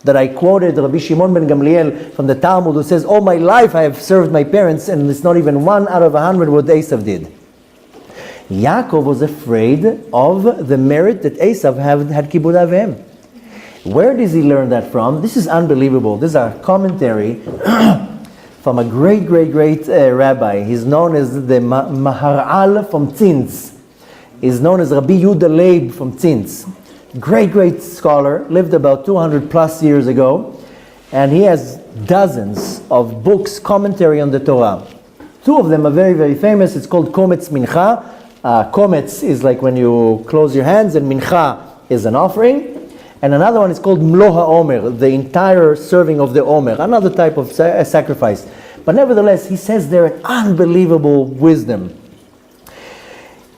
That I quoted Rabbi Shimon ben Gamliel from the Talmud, who says, all my life I have served my parents, and it's not even 1 out of 100 what Esav did. Yaakov was afraid of the merit that Esav had Kibud Avim. Where does he learn that from? This is unbelievable. This is a commentary from a great rabbi. He's known as the Maharal from Tzintz. He's known as Rabbi Yehuda Leib from Tzintz. Great scholar, lived about 200 plus years ago, and he has dozens of books, commentary on the Torah. 2 of them are very famous. It's called Kometz Mincha. Kometz is like when you close your hands, and Mincha is an offering. And another one is called Mlo HaOmer, the entire serving of the Omer, another type of sacrifice. But nevertheless, he says there an unbelievable wisdom.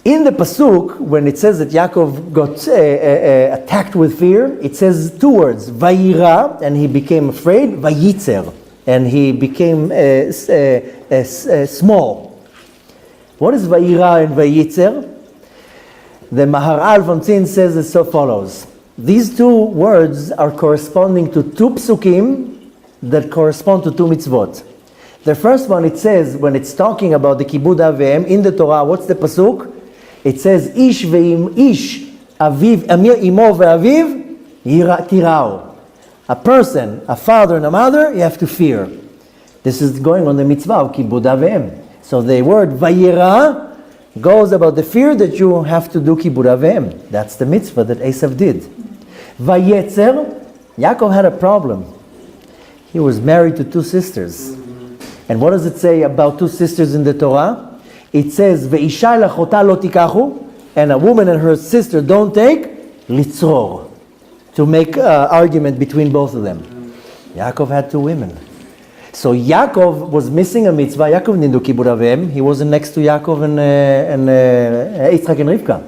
In the Pasuk, when it says that Yaakov got attacked with fear, it says 2 words, Vayira, and he became afraid, Vayitzer, and he became small. What is Vayira and Vayitzer? The Maharal from Tzin says as so follows. These 2 words are corresponding to 2 psukim that correspond to 2 mitzvot. The first one, it says, when it's talking about the Kibud Avim in the Torah, what's the pasuk? It says, Ish ve'im ish aviv amir imo ve'aviv tirao. A person, a father and a mother, you have to fear. This is going on the mitzvah of Kibud Avim. So the word vayira goes about the fear that you have to do Kibud Avim. That's the mitzvah that Esav did. Vayetzer, Yaakov had a problem. He was married to 2 sisters. And what does it say about 2 sisters in the Torah? It says, Ve'isha lachota lo tikachu, and a woman and her sister don't take, litzor, to make argument between both of them. Yaakov had 2 women. So Yaakov was missing a mitzvah. Yaakov didn't do Kibud Avim. He wasn't next to Yaakov and Yitzchak and Rivka.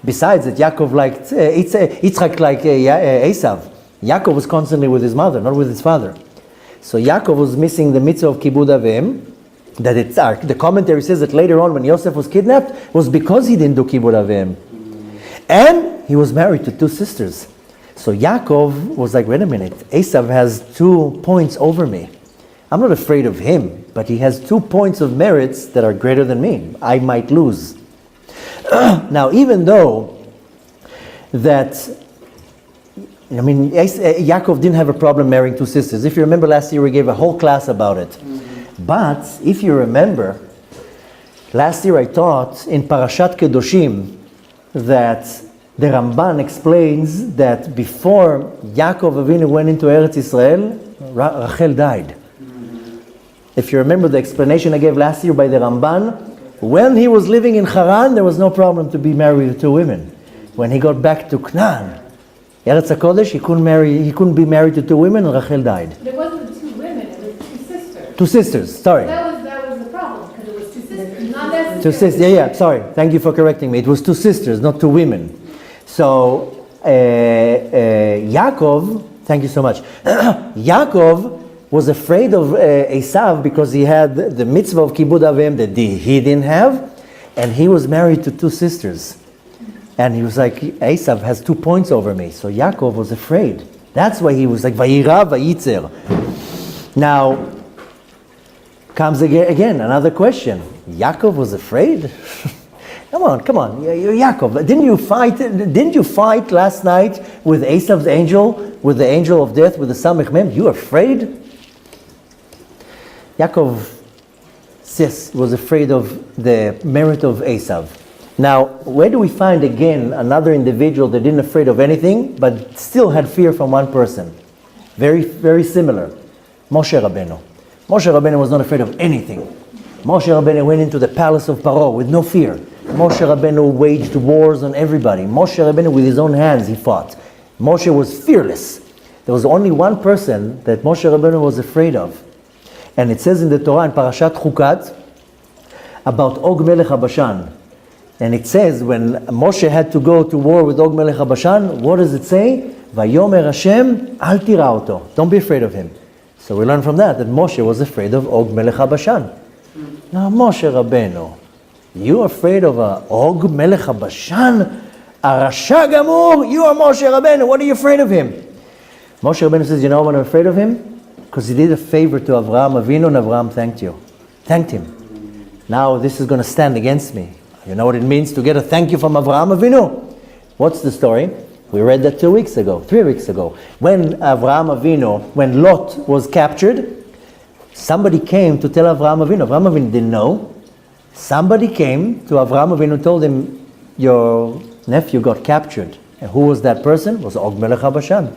Besides that, Yaakov liked Yitzchak like Esav. Yaakov was constantly with his mother, not with his father. So Yaakov was missing the mitzvah of Kibud Avim. That the commentary says that later on when Yosef was kidnapped was because he didn't do Kibud Avim. And he was married to 2 sisters. So Yaakov was like, wait a minute, Esav has 2 points over me. I'm not afraid of him, but he has 2 points of merits that are greater than me. I might lose. Now, even though that, Yaakov didn't have a problem marrying 2 sisters. If you remember last year, we gave a whole class about it. But if you remember, last year I taught in Parashat Kedoshim that the Ramban explains that before Yaakov Avinu went into Eretz Israel, Rachel died. If you remember the explanation I gave last year by the Ramban, When he was living in Haran, there was no problem to be married to two women. When he got back to Canaan, Eretz HaKodesh, he couldn't be married to two women, and Rachel died. There wasn't two women, it was two sisters. Two sisters, sorry. That was the problem, because it was two sisters, not necessarily. Two sisters, yeah, sorry. Thank you for correcting me. It was two sisters, not two women. So, Yaakov, thank you so much. Yaakov was afraid of Esav because he had the mitzvah of Kibud Avim that he didn't have, and he was married to two sisters. And he was like, Esav has 2 points over me. So Yaakov was afraid. That's why he was like, Vayira, Vayitzer. Now, comes again another question. Yaakov was afraid? Come on, Yaakov. Didn't you fight last night with Esav's angel, with the angel of death, with the Samech Mem? You afraid? Yaakov was afraid of the merit of Esav. Now, where do we find again another individual that didn't afraid of anything, but still had fear from one person? Very, very similar. Moshe Rabbeinu. Moshe Rabbeinu was not afraid of anything. Moshe Rabbeinu went into the palace of Paro with no fear. Moshe Rabbeinu waged wars on everybody. Moshe Rabbeinu with his own hands he fought. Moshe was fearless. There was only one person that Moshe Rabbeinu was afraid of. And it says in the Torah in Parashat Chukat about Og Melech HaBashan. And it says when Moshe had to go to war with Og Melech HaBashan, what does it say? Vayomer Hashem al tira oto. Don't be afraid of him. So we learn from that Moshe was afraid of Og Melech HaBashan. Now Moshe Rabbeinu, you afraid of Og Melech HaBashan? Arasha Gamur, you are Moshe Rabbeinu, what are you afraid of him? Moshe Rabbeinu says, you know why I'm afraid of him? Because he did a favor to Avraham Avinu and Avraham thanked him. Now this is going to stand against me. You know what it means to get a thank you from Avraham Avinu? What's the story? We read that 3 weeks ago. When when Lot was captured, somebody came to tell Avraham Avinu. Avraham Avinu didn't know. Somebody came to Avraham Avinu and told him, your nephew got captured. And who was that person? It was Og Melech HaBashan.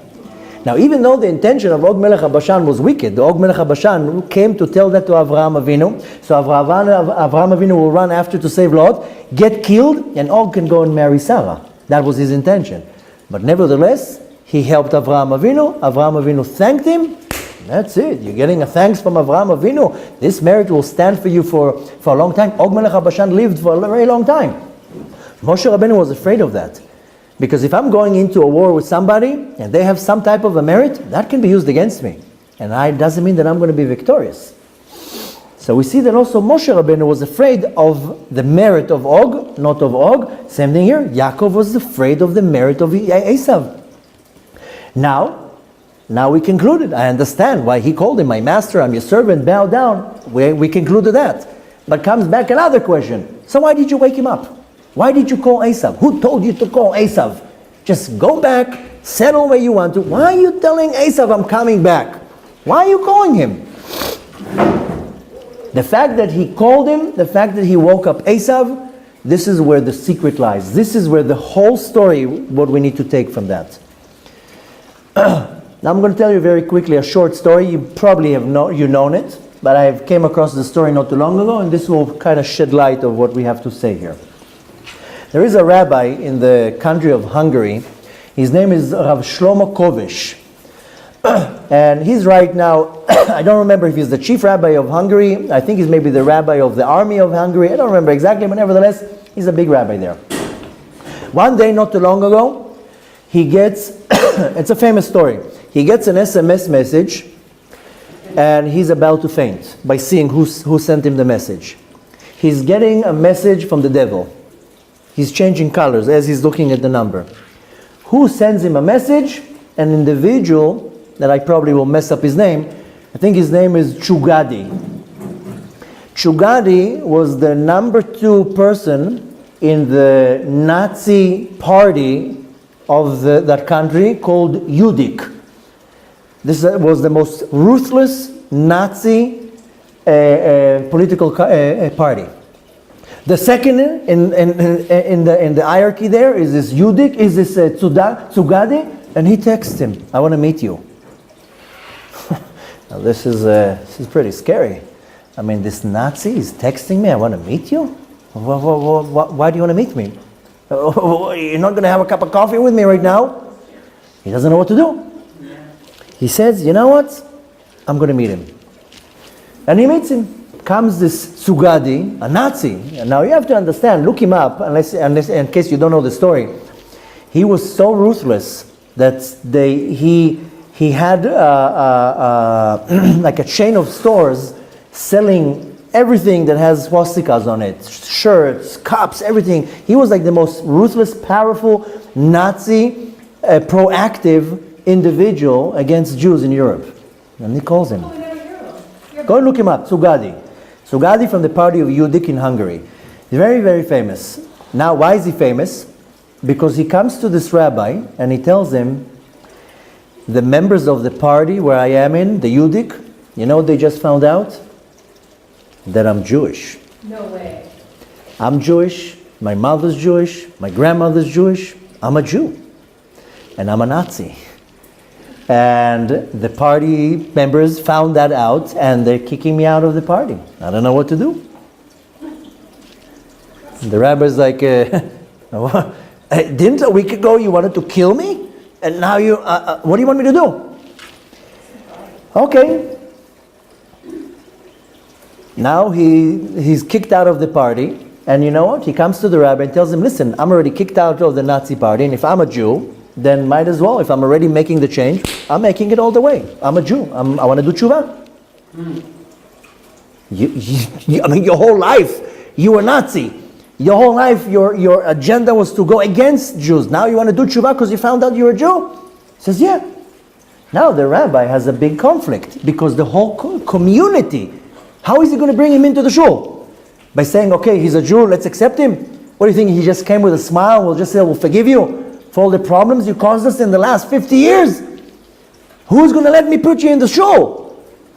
Now, even though the intention of Og Melech HaBashan was wicked, the Og Melech HaBashan came to tell that to Avraham Avinu. So Avraham Avinu will run after to save Lot, get killed, and Og can go and marry Sarah. That was his intention. But nevertheless, he helped Avraham Avinu. Avraham Avinu thanked him. That's it. You're getting a thanks from Avraham Avinu. This merit will stand for you for a long time. Og Melech HaBashan lived for a very long time. Moshe Rabbeinu was afraid of that. Because if I'm going into a war with somebody and they have some type of a merit, that can be used against me. And it doesn't mean that I'm going to be victorious. So we see that also Moshe Rabbeinu was afraid of the merit of Og, not of Og. Same thing here. Yaakov was afraid of the merit of Esav. Now we concluded. I understand why he called him my master, I'm your servant, bow down. We concluded that. But comes back another question. So why did you wake him up? Why did you call Esav? Who told you to call Esav? Just go back, settle where you want to. Why are you telling Esav I'm coming back? Why are you calling him? The fact that he called him, the fact that he woke up Esav, this is where the secret lies. This is where the whole story, what we need to take from that. Now I'm going to tell you very quickly a short story. You probably have known it, but I came across the story not too long ago, and this will kind of shed light of what we have to say here. There is a rabbi in the country of Hungary. His name is Rav Shlomo Kovesh. And he's right now, I don't remember if he's the chief rabbi of Hungary. I think he's maybe the rabbi of the army of Hungary. I don't remember exactly, but nevertheless, he's a big rabbi there. One day, not too long ago, he gets, it's a famous story, he gets an SMS message and he's about to faint by seeing who sent him the message. He's getting a message from the devil. He's changing colors as he's looking at the number. Who sends him a message? An individual that I probably will mess up his name. I think his name is Chugadi. Chugadi was the number 2 person in the Nazi party of that country called Yudik. This was the most ruthless Nazi political party. The second in the hierarchy there is this Yudik, is this Tsugadi, and he texts him, I want to meet you. Now this is pretty scary. I mean, this Nazi is texting me, I want to meet you? Why do you want to meet me? You're not going to have a cup of coffee with me right now? He doesn't know what to do. He says, you know what? I'm going to meet him. And he meets him. Comes this Sugadi, a Nazi. And now you have to understand, look him up, unless in case you don't know the story. He was so ruthless that he had like a chain of stores selling everything that has swastikas on it. Shirts, cups, everything. He was like the most ruthless, powerful Nazi, proactive individual against Jews in Europe. And he calls him. Go and look him up, Sugadi. Sugadi from the party of Yudik in Hungary. He's very, very famous. Now, why is he famous? Because he comes to this rabbi and he tells him, the members of the party where I am in, the Yudik, you know what they just found out? That I'm Jewish. No way. I'm Jewish, my mother's Jewish, my grandmother's Jewish, I'm a Jew. And I'm a Nazi. And the party members found that out and they're kicking me out of the party. I don't know what to do. The rabbi's like, didn't a week ago you wanted to kill me? And now you, what do you want me to do? Okay. Now he's kicked out of the party. And you know what? He comes to the rabbi and tells him, listen, I'm already kicked out of the Nazi party. And if I'm a Jew, then might as well, if I'm already making the change, I'm making it all the way. I'm a Jew. I want to do tshuva. I mean, your whole life, you were Nazi. Your whole life, your agenda was to go against Jews. Now you want to do tshuva because you found out you're a Jew? He says, yeah. Now the rabbi has a big conflict because the whole community, how is he going to bring him into the shul? By saying, okay, he's a Jew, let's accept him. What do you think? He just came with a smile, we'll just say, we'll forgive you for all the problems you caused us in the last 50 years. Who's going to let me put you in the shul?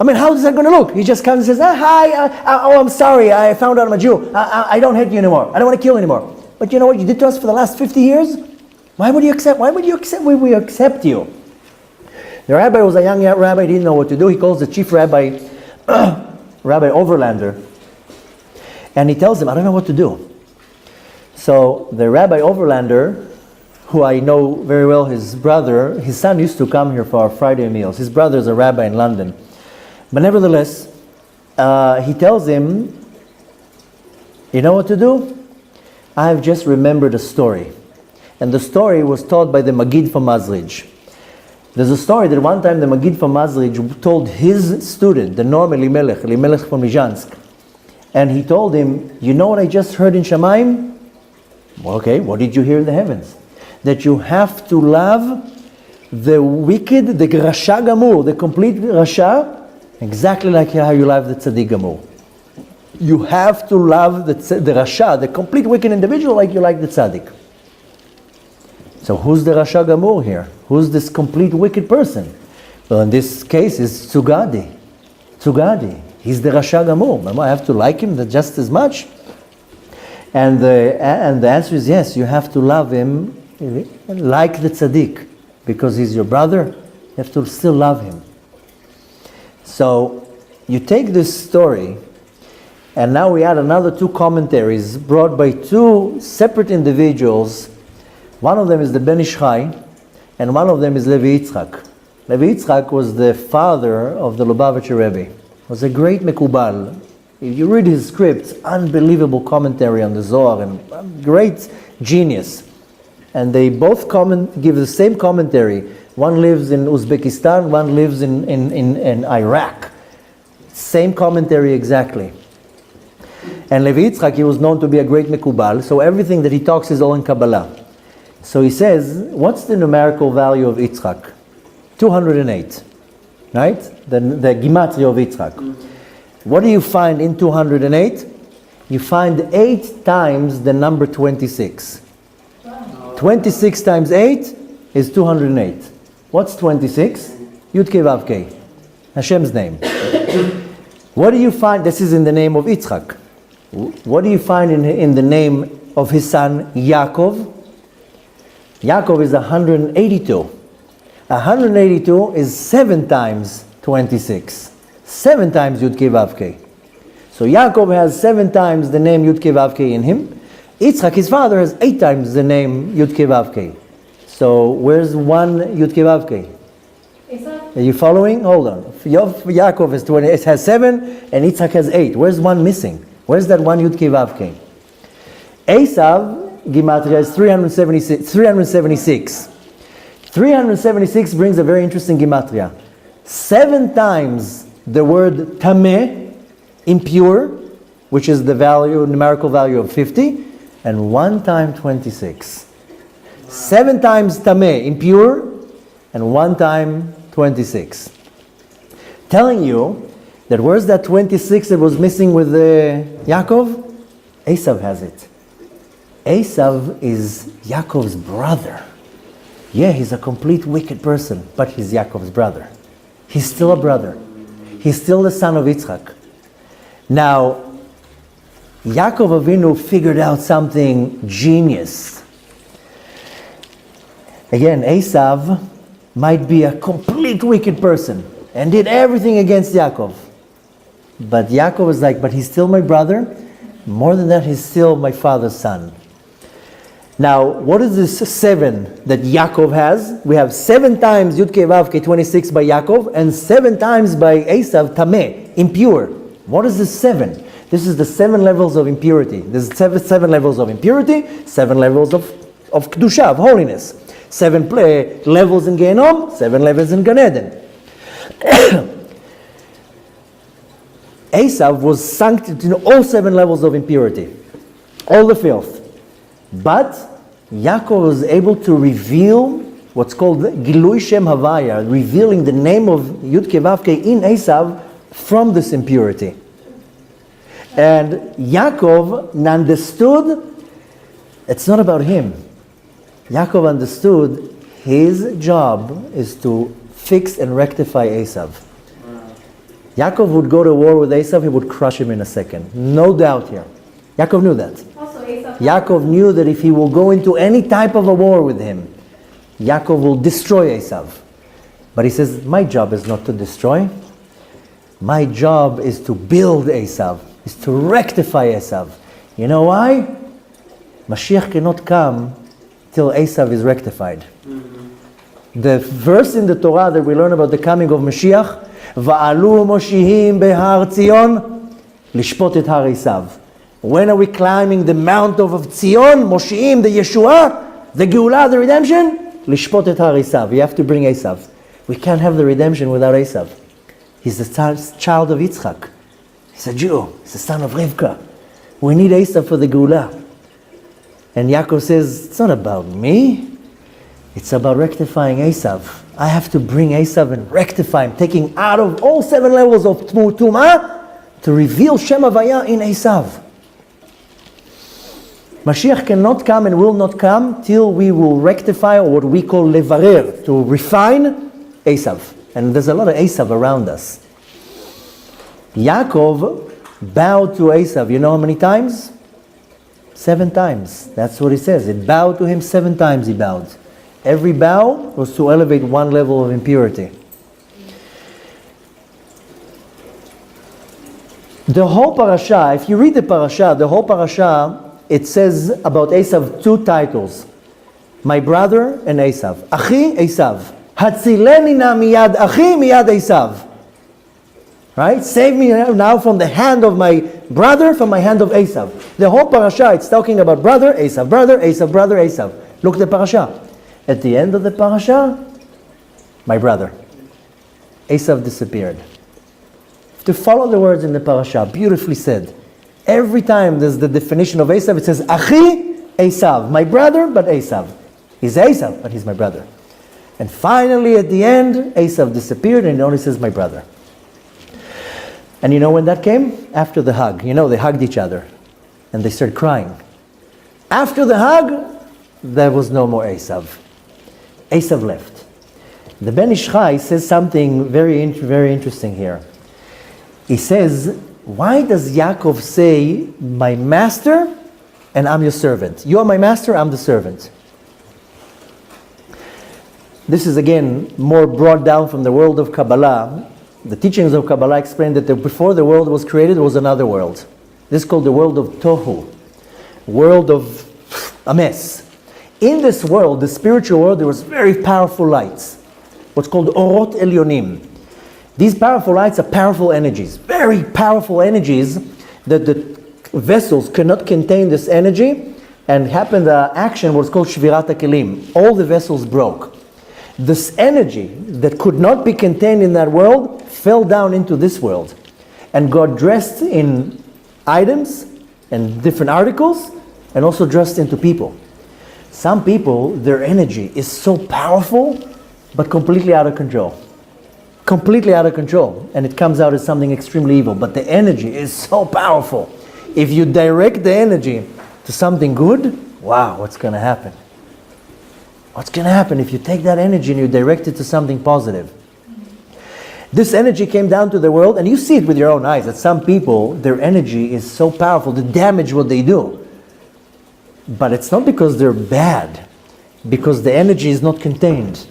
I mean, how is that going to look? He just comes and says, hi, I'm sorry, I found out I'm a Jew. I don't hate you anymore. I don't want to kill you anymore. But you know what you did to us for the last 50 years? Why would we accept you? The rabbi was a young rabbi, he didn't know what to do. He calls the chief rabbi, Rabbi Overlander. And he tells him, I don't know what to do. So the Rabbi Overlander, who I know very well, his brother, his son used to come here for our Friday meals. His brother is a rabbi in London. But nevertheless, he tells him, you know what to do? I have just remembered a story. And the story was told by the Magid from Mazrij. There's a story that one time the Magid from Mazrij told his student, the Norm Elimelech from Mizhansk, and he told him, you know what I just heard in Shamayim? Well, okay, what did you hear in the heavens? That you have to love the wicked, the Rasha Gamur, the complete Rasha, exactly like how you love the Tzaddik Gamur. You have to love the Rasha, the complete wicked individual, like you like the Tzaddik. So who's the Rasha Gamur here? Who's this complete wicked person? Well, in this case, it's Tzugadi. Tzugadi. He's the Rasha Gamur. I have to like him just as much? And the answer is yes, you have to love him like the Tzaddik. Because he's your brother, you have to still love him. So, you take this story, and now we add another two commentaries brought by two separate individuals. One of them is the Ben Ish Chai, and one of them is Levi Yitzchak. Levi Yitzchak was the father of the Lubavitcher Rebbe. Was a great Mekubal. If you read his scripts, unbelievable commentary on the Zohar, and great genius. And they both give the same commentary. One lives in Uzbekistan, one lives in Iraq. Same commentary exactly. And Levi Yitzchak, he was known to be a great Mekubal, so everything that he talks is all in Kabbalah. So he says, what's the numerical value of Yitzchak? 208. Right? The Gematria of Yitzchak. What do you find in 208? You find 8 times the number 26. 26 times 8 is 208. What's 26? Yud Kei Vav Kei. Hashem's name. What do you find? This is in the name of Yitzchak. What do you find in the name of his son Yaakov? Yaakov is 182. 182 is 7 times 26. 7 times Yud Kei Vav Kei. So Yaakov has 7 times the name Yud Kei Vav Kei in him. Yitzchak, his father, has 8 times the name Yud Kei Vav Kei. So where's one Yud Kei Vav Kei? Are you following? Hold on. Yaakov is 20, it has 7, and Yitzchak has 8. Where's one missing? Where's that one Yud Kei Vav Kei? Esav, Gematria, is 376. 376 brings a very interesting Gematria. 7 times the word Tameh, impure, which is the numerical value of 50, and 1 time 26. 7 times Tameh, impure, and 1 time 26. Telling you that where's that 26 that was missing with Yaakov? Esav has it. Esav is Yaakov's brother. Yeah, he's a complete wicked person, but he's Yaakov's brother. He's still a brother. He's still the son of Yitzchak. Now, Yaakov Avinu figured out something genius. Again, Esav might be a complete wicked person and did everything against Yaakov. But Yaakov is like, but he's still my brother. More than that, he's still my father's son. Now, what is this 7 that Yaakov has? We have 7 times Yud Kei Vav Kei 26 by Yaakov and 7 times by Esav, Tameh, impure. What is this 7? This is the 7 levels of impurity. There's 7 levels of impurity, 7 levels of Kedusha, of holiness. 7 levels in Gehenom, 7 levels in Gan Eden. Esav was sunk in all 7 levels of impurity, all the filth. But Yaakov was able to reveal what's called Gilui Shem Havaya, revealing the name of Yud Kei Vav Kei in Esav from this impurity. And Yaakov understood it's not about him. Yaakov understood his job is to fix and rectify Esav. Yaakov would go to war with Esav, he would crush him in a second. No doubt here. Yaakov knew that. Yaakov knew that if he will go into any type of a war with him, Yaakov will destroy Esav. But he says, my job is not to destroy. My job is to build Esav, is to rectify Esav. You know why? Mashiach cannot come till Esav is rectified. The verse in the Torah that we learn about the coming of Mashiach, Va'alu Moshihim Behar Tzion, Lishpot et Har Esav. When are we climbing the mount of Tzion, Moshiim, the Yeshua, the Geulah, the redemption? Lishpot et Har Esav. You have to bring Esav. We can't have the redemption without Esav. He's the child of Yitzchak. He's a Jew. He's the son of Rivka. We need Esav for the Geulah. And Yaakov says, it's not about me. It's about rectifying Esav. I have to bring Esav and rectify him, taking out of all 7 levels of Tumah to reveal Shem Havaya in Esav. Mashiach cannot come and will not come till we will rectify, or what we call levarer, to refine Esav. And there's a lot of Esav around us. Yaakov bowed to Esav, you know how many times? 7 times. That's what he says. It bowed to him 7 times he bowed. Every bow was to elevate 1 level of impurity. The whole parasha, if you read the parasha, it says about Esav 2 titles. My brother and Esav. Achi, Esav. Hatzileni na miyad Achi, miyad Esav. Right? Save me now from the hand of my brother, from my hand of Esav. The whole parasha, it's talking about brother, Esav, brother, Esav, brother, Esav. Look at the parasha. At the end of the parasha, my brother. Esav disappeared. To follow the words in the parasha, beautifully said. Every time there's the definition of Esav, it says, Achi, Esav. My brother, but Esav. He's Esav, but he's my brother. And finally, at the end, Esav disappeared and it only says, my brother. And you know when that came? After the hug. You know, they hugged each other. And they started crying. After the hug, there was no more Esav. Esav left. The Ben Ish Chai says something very interesting here. He says, why does Yaakov say, my master and I'm your servant? You are my master, I'm the servant. This is again more brought down from the world of Kabbalah. the teachings of Kabbalah explain that before the world was created, there was another world. This is called the world of Tohu, world of a mess. In this world, the spiritual world, there was very powerful lights, what's called Orot Elyonim. These powerful lights are powerful energies, very powerful energies that the vessels cannot contain this energy, and happened action was called Shvirat HaKelim. All the vessels broke. This energy that could not be contained in that world fell down into this world and got dressed in items and different articles, and also dressed into people. Some people, their energy is so powerful, but completely out of control. Completely out of control. And it comes out as something extremely evil. But the energy is so powerful. If you direct the energy to something good, wow, what's going to happen? What's going to happen if you take that energy and you direct it to something positive? This energy came down to the world, and you see it with your own eyes, that some people, their energy is so powerful to damage what they do. But it's not because they're bad, because the energy is not contained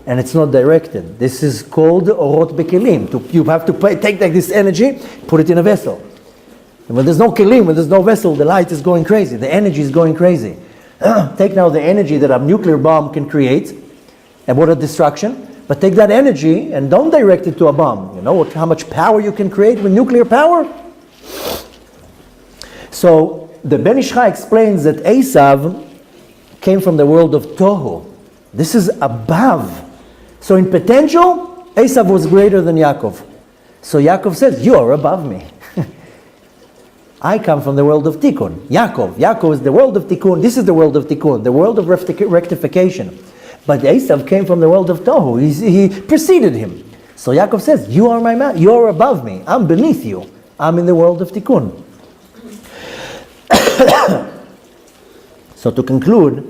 and it's not directed. This is called Orot Bekelim. You have to take this energy, put it in a vessel. And when there's no kelim, when there's no vessel, the light is going crazy, the energy is going crazy. Take now the energy that a nuclear bomb can create, and what a destruction. But take that energy and don't direct it to a bomb. You know how much power you can create with nuclear power? So the Ben Ish Chai explains that Esav came from the world of Tohu. This is above. So in potential, Esav was greater than Yaakov. So Yaakov says, you are above me. I come from the world of Tikkun. Yaakov is the world of Tikkun. This is the world of Tikkun, the world of rectification. But Esav came from the world of Tohu. He preceded him. So Yaakov says, you are my man. You are above me. I'm beneath you. I'm in the world of Tikkun. So to conclude,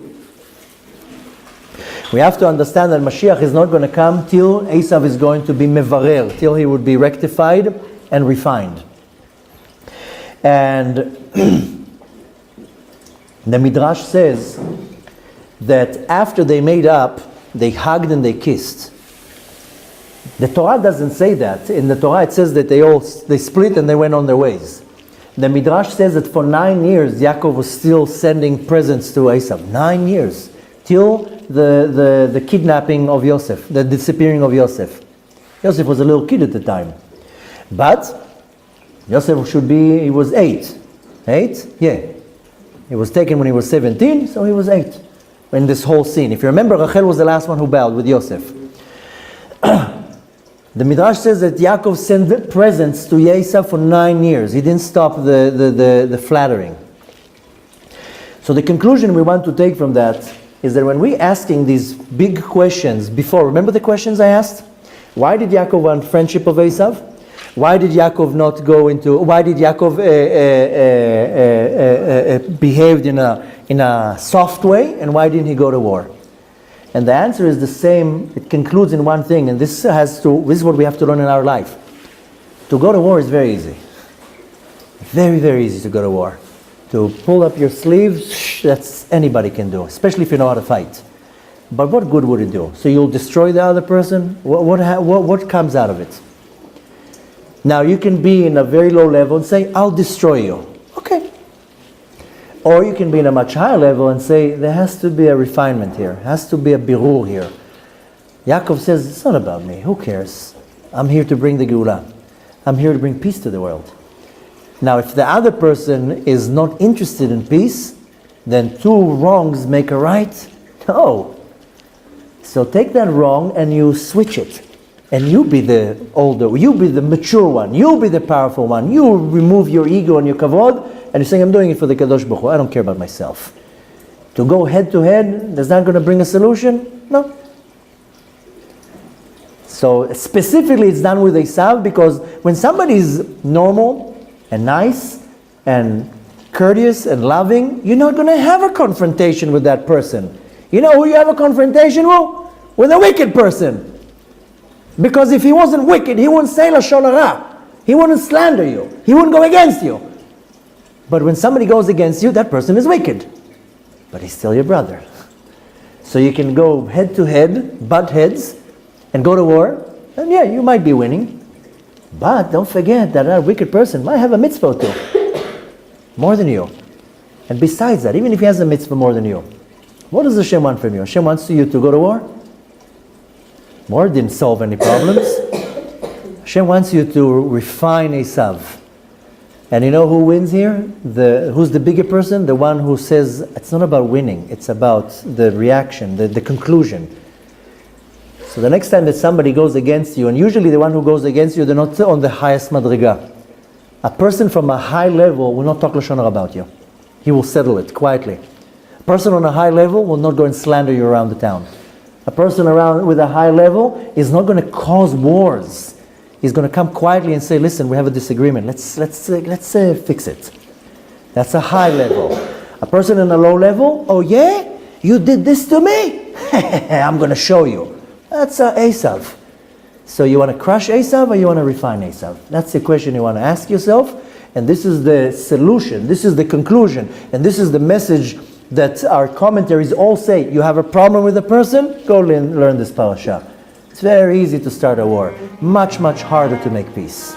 we have to understand that Mashiach is not going to come till Esav is going to be mevarer, till he would be rectified and refined. And the Midrash says that after they made up, they hugged and they kissed. The Torah doesn't say that. In the Torah it says that they split and they went on their ways. The Midrash says that for 9 years Yaakov was still sending presents to Esav. 9 years. Till the kidnapping of Yosef, the disappearing of Yosef. Yosef was a little kid at the time. But Yosef he was 8. 8? Yeah. He was taken when he was 17, so he was 8. In this whole scene. If you remember, Rachel was the last one who bowed with Yosef. The Midrash says that Yaakov sent presents to Esav for 9 years. He didn't stop the flattering. So the conclusion we want to take from that is that when we're asking these big questions before, remember the questions I asked? Why did Yaakov want friendship of Esav? Why did Yaakov behaved in a soft way, and why didn't he go to war? And the answer is the same. It concludes in one thing, and this is what we have to learn in our life. To go to war is very easy. Very, very easy to go to war. To pull up your sleeves, that's anybody can do, especially if you know how to fight. But what good would it do? So you'll destroy the other person? What comes out of it? Now you can be in a very low level and say, I'll destroy you. Okay. Or you can be in a much higher level and say, there has to be a refinement here. There has to be a birur here. Yaakov says, it's not about me. Who cares? I'm here to bring the Geulah. I'm here to bring peace to the world. Now, if the other person is not interested in peace, then 2 wrongs make a right? No. So take that wrong and you switch it. And you be the older, you be the mature one, you be the powerful one. You remove your ego and your kavod, and you're saying, I'm doing it for the Kadosh Baruch Hu. I don't care about myself. To go head to head, is that going to bring a solution? No. So specifically it's done with Esav, because when somebody is normal and nice and courteous and loving, you're not going to have a confrontation with that person. You know who you have a confrontation with? With a wicked person. Because if he wasn't wicked, he wouldn't say lashon hara. He wouldn't slander you. He wouldn't go against you. But when somebody goes against you, that person is wicked. But he's still your brother. So you can go head to head, butt heads, and go to war. And yeah, you might be winning. But don't forget that a wicked person might have a mitzvah too, more than you. And besides that, even if he has a mitzvah more than you, what does Hashem want from you? Hashem wants you to go to war? War didn't solve any problems. Hashem wants you to refine Esav. And you know who wins here? Who's the bigger person? The one who says, it's not about winning, it's about the reaction, the conclusion. So the next time that somebody goes against you, and usually the one who goes against you, they're not on the highest madriga. A person from a high level will not talk Lashon Hara about you. He will settle it quietly. A person on a high level will not go and slander you around the town. A person around with a high level is not going to cause wars. He's going to come quietly and say, listen, we have a disagreement. Let's fix it. That's a high level. A person in a low level, oh yeah? You did this to me? I'm going to show you. That's Esav. So you want to crush Esav or you want to refine Esav? That's the question you want to ask yourself. And this is the solution. This is the conclusion. And this is the message that our commentaries all say. You have a problem with a person? Go learn this parasha. It's very easy to start a war. Much, much harder to make peace.